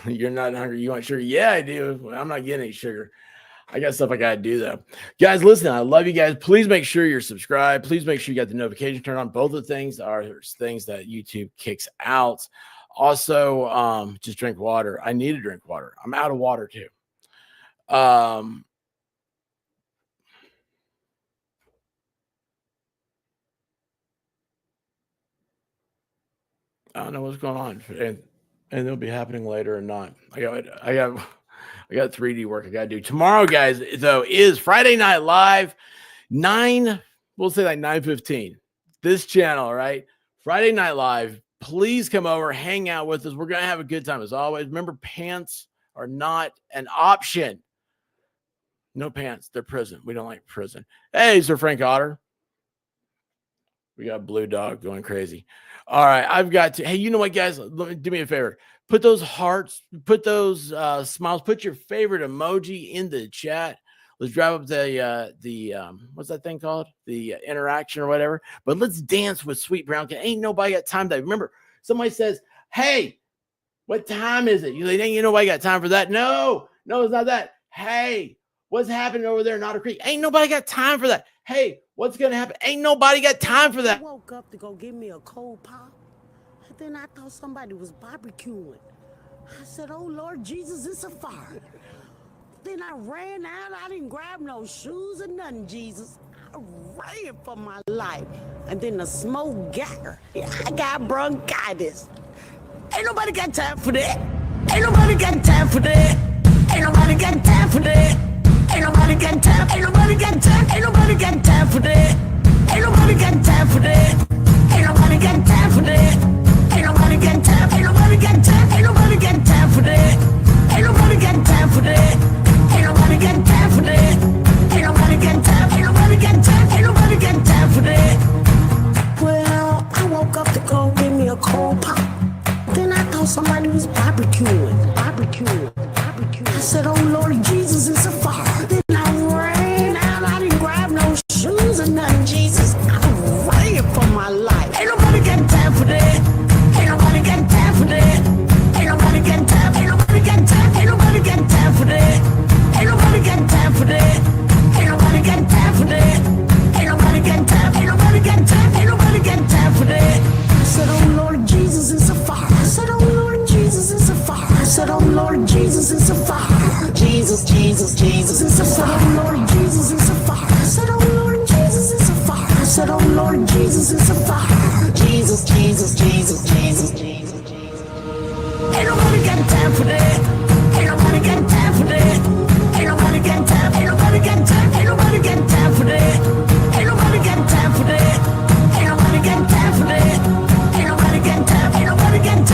You're not hungry. You want sugar? Yeah, I do. Well, I'm not getting any sugar. I got stuff I got to do, though. Guys, listen, I love you guys. Please make sure you're subscribed. Please make sure you got the notification turned on. Both of the things are things that YouTube kicks out. Also, just drink water. I need to drink water. I'm out of water, too. I don't know what's going on, and it'll be happening later or not. I got 3D work I got to do tomorrow, guys. Though is Friday Night Live, 9. We'll say like 9:15. This channel, right? Friday Night Live. Please come over, hang out with us. We're gonna have a good time as always. Remember, pants are not an option. No pants. They're prison. We don't like prison. Hey, Sir Frank Otter. We got Blue Dog going crazy. All right, I've got to. Hey, you know what, guys? Do me a favor. Put those hearts, put those smiles, put your favorite emoji in the chat. Let's drive up the what's that thing called? The interaction or whatever. But let's dance with Sweet Brown. Ain't nobody got time to. Remember, somebody says, "Hey, what time is it?" You like, ain't nobody got time for that. No, it's not that. Hey, what's happening over there in Otter Creek? Ain't nobody got time for that. Hey, what's gonna happen? Ain't nobody got time for that. I woke up to go get me a cold pop, and then I thought somebody was barbecuing. I said, "Oh Lord Jesus, it's a fire." Then I ran out. I didn't grab no shoes or nothing, Jesus. I ran for my life. And then the smoke got her. I got bronchitis. Ain't nobody got time for that. Ain't nobody got time for that. Ain't nobody got time for that. Ain't nobody got time. Ain't nobody got time. Ain't nobody got time for that. Ain't nobody got time for that. Ain't nobody got time for that. Ain't nobody got time. Ain't nobody got time. Ain't nobody got time for that. Ain't nobody got time for that. Ain't nobody got time for that. Ain't nobody got time. Ain't nobody got time. I thought somebody was barbecuing. I said, oh Lord Jesus, it's a fire. Then I ran out, I didn't grab no shoes or nothing, Jesus. I ran for my life. Ain't nobody got time for that. Ain't nobody got time for that. Ain't nobody got time, ain't nobody got time, ain't nobody got time for that. Ain't nobody got time for that. Ain't nobody got time for that. Ain't nobody got time, ain't nobody got time, ain't nobody got time for that. I said, oh Lord Jesus, it's a fire. I said, oh Lord Jesus, it's a fire. I said, oh Lord Jesus, it's a fire. Jesus, Jesus, Jesus, it's a fire. Oh Lord Jesus, it's a fire. I said, oh Lord Jesus, it's a fire. I said, oh Lord Jesus, it's a fire. Jesus, Jesus, Jesus.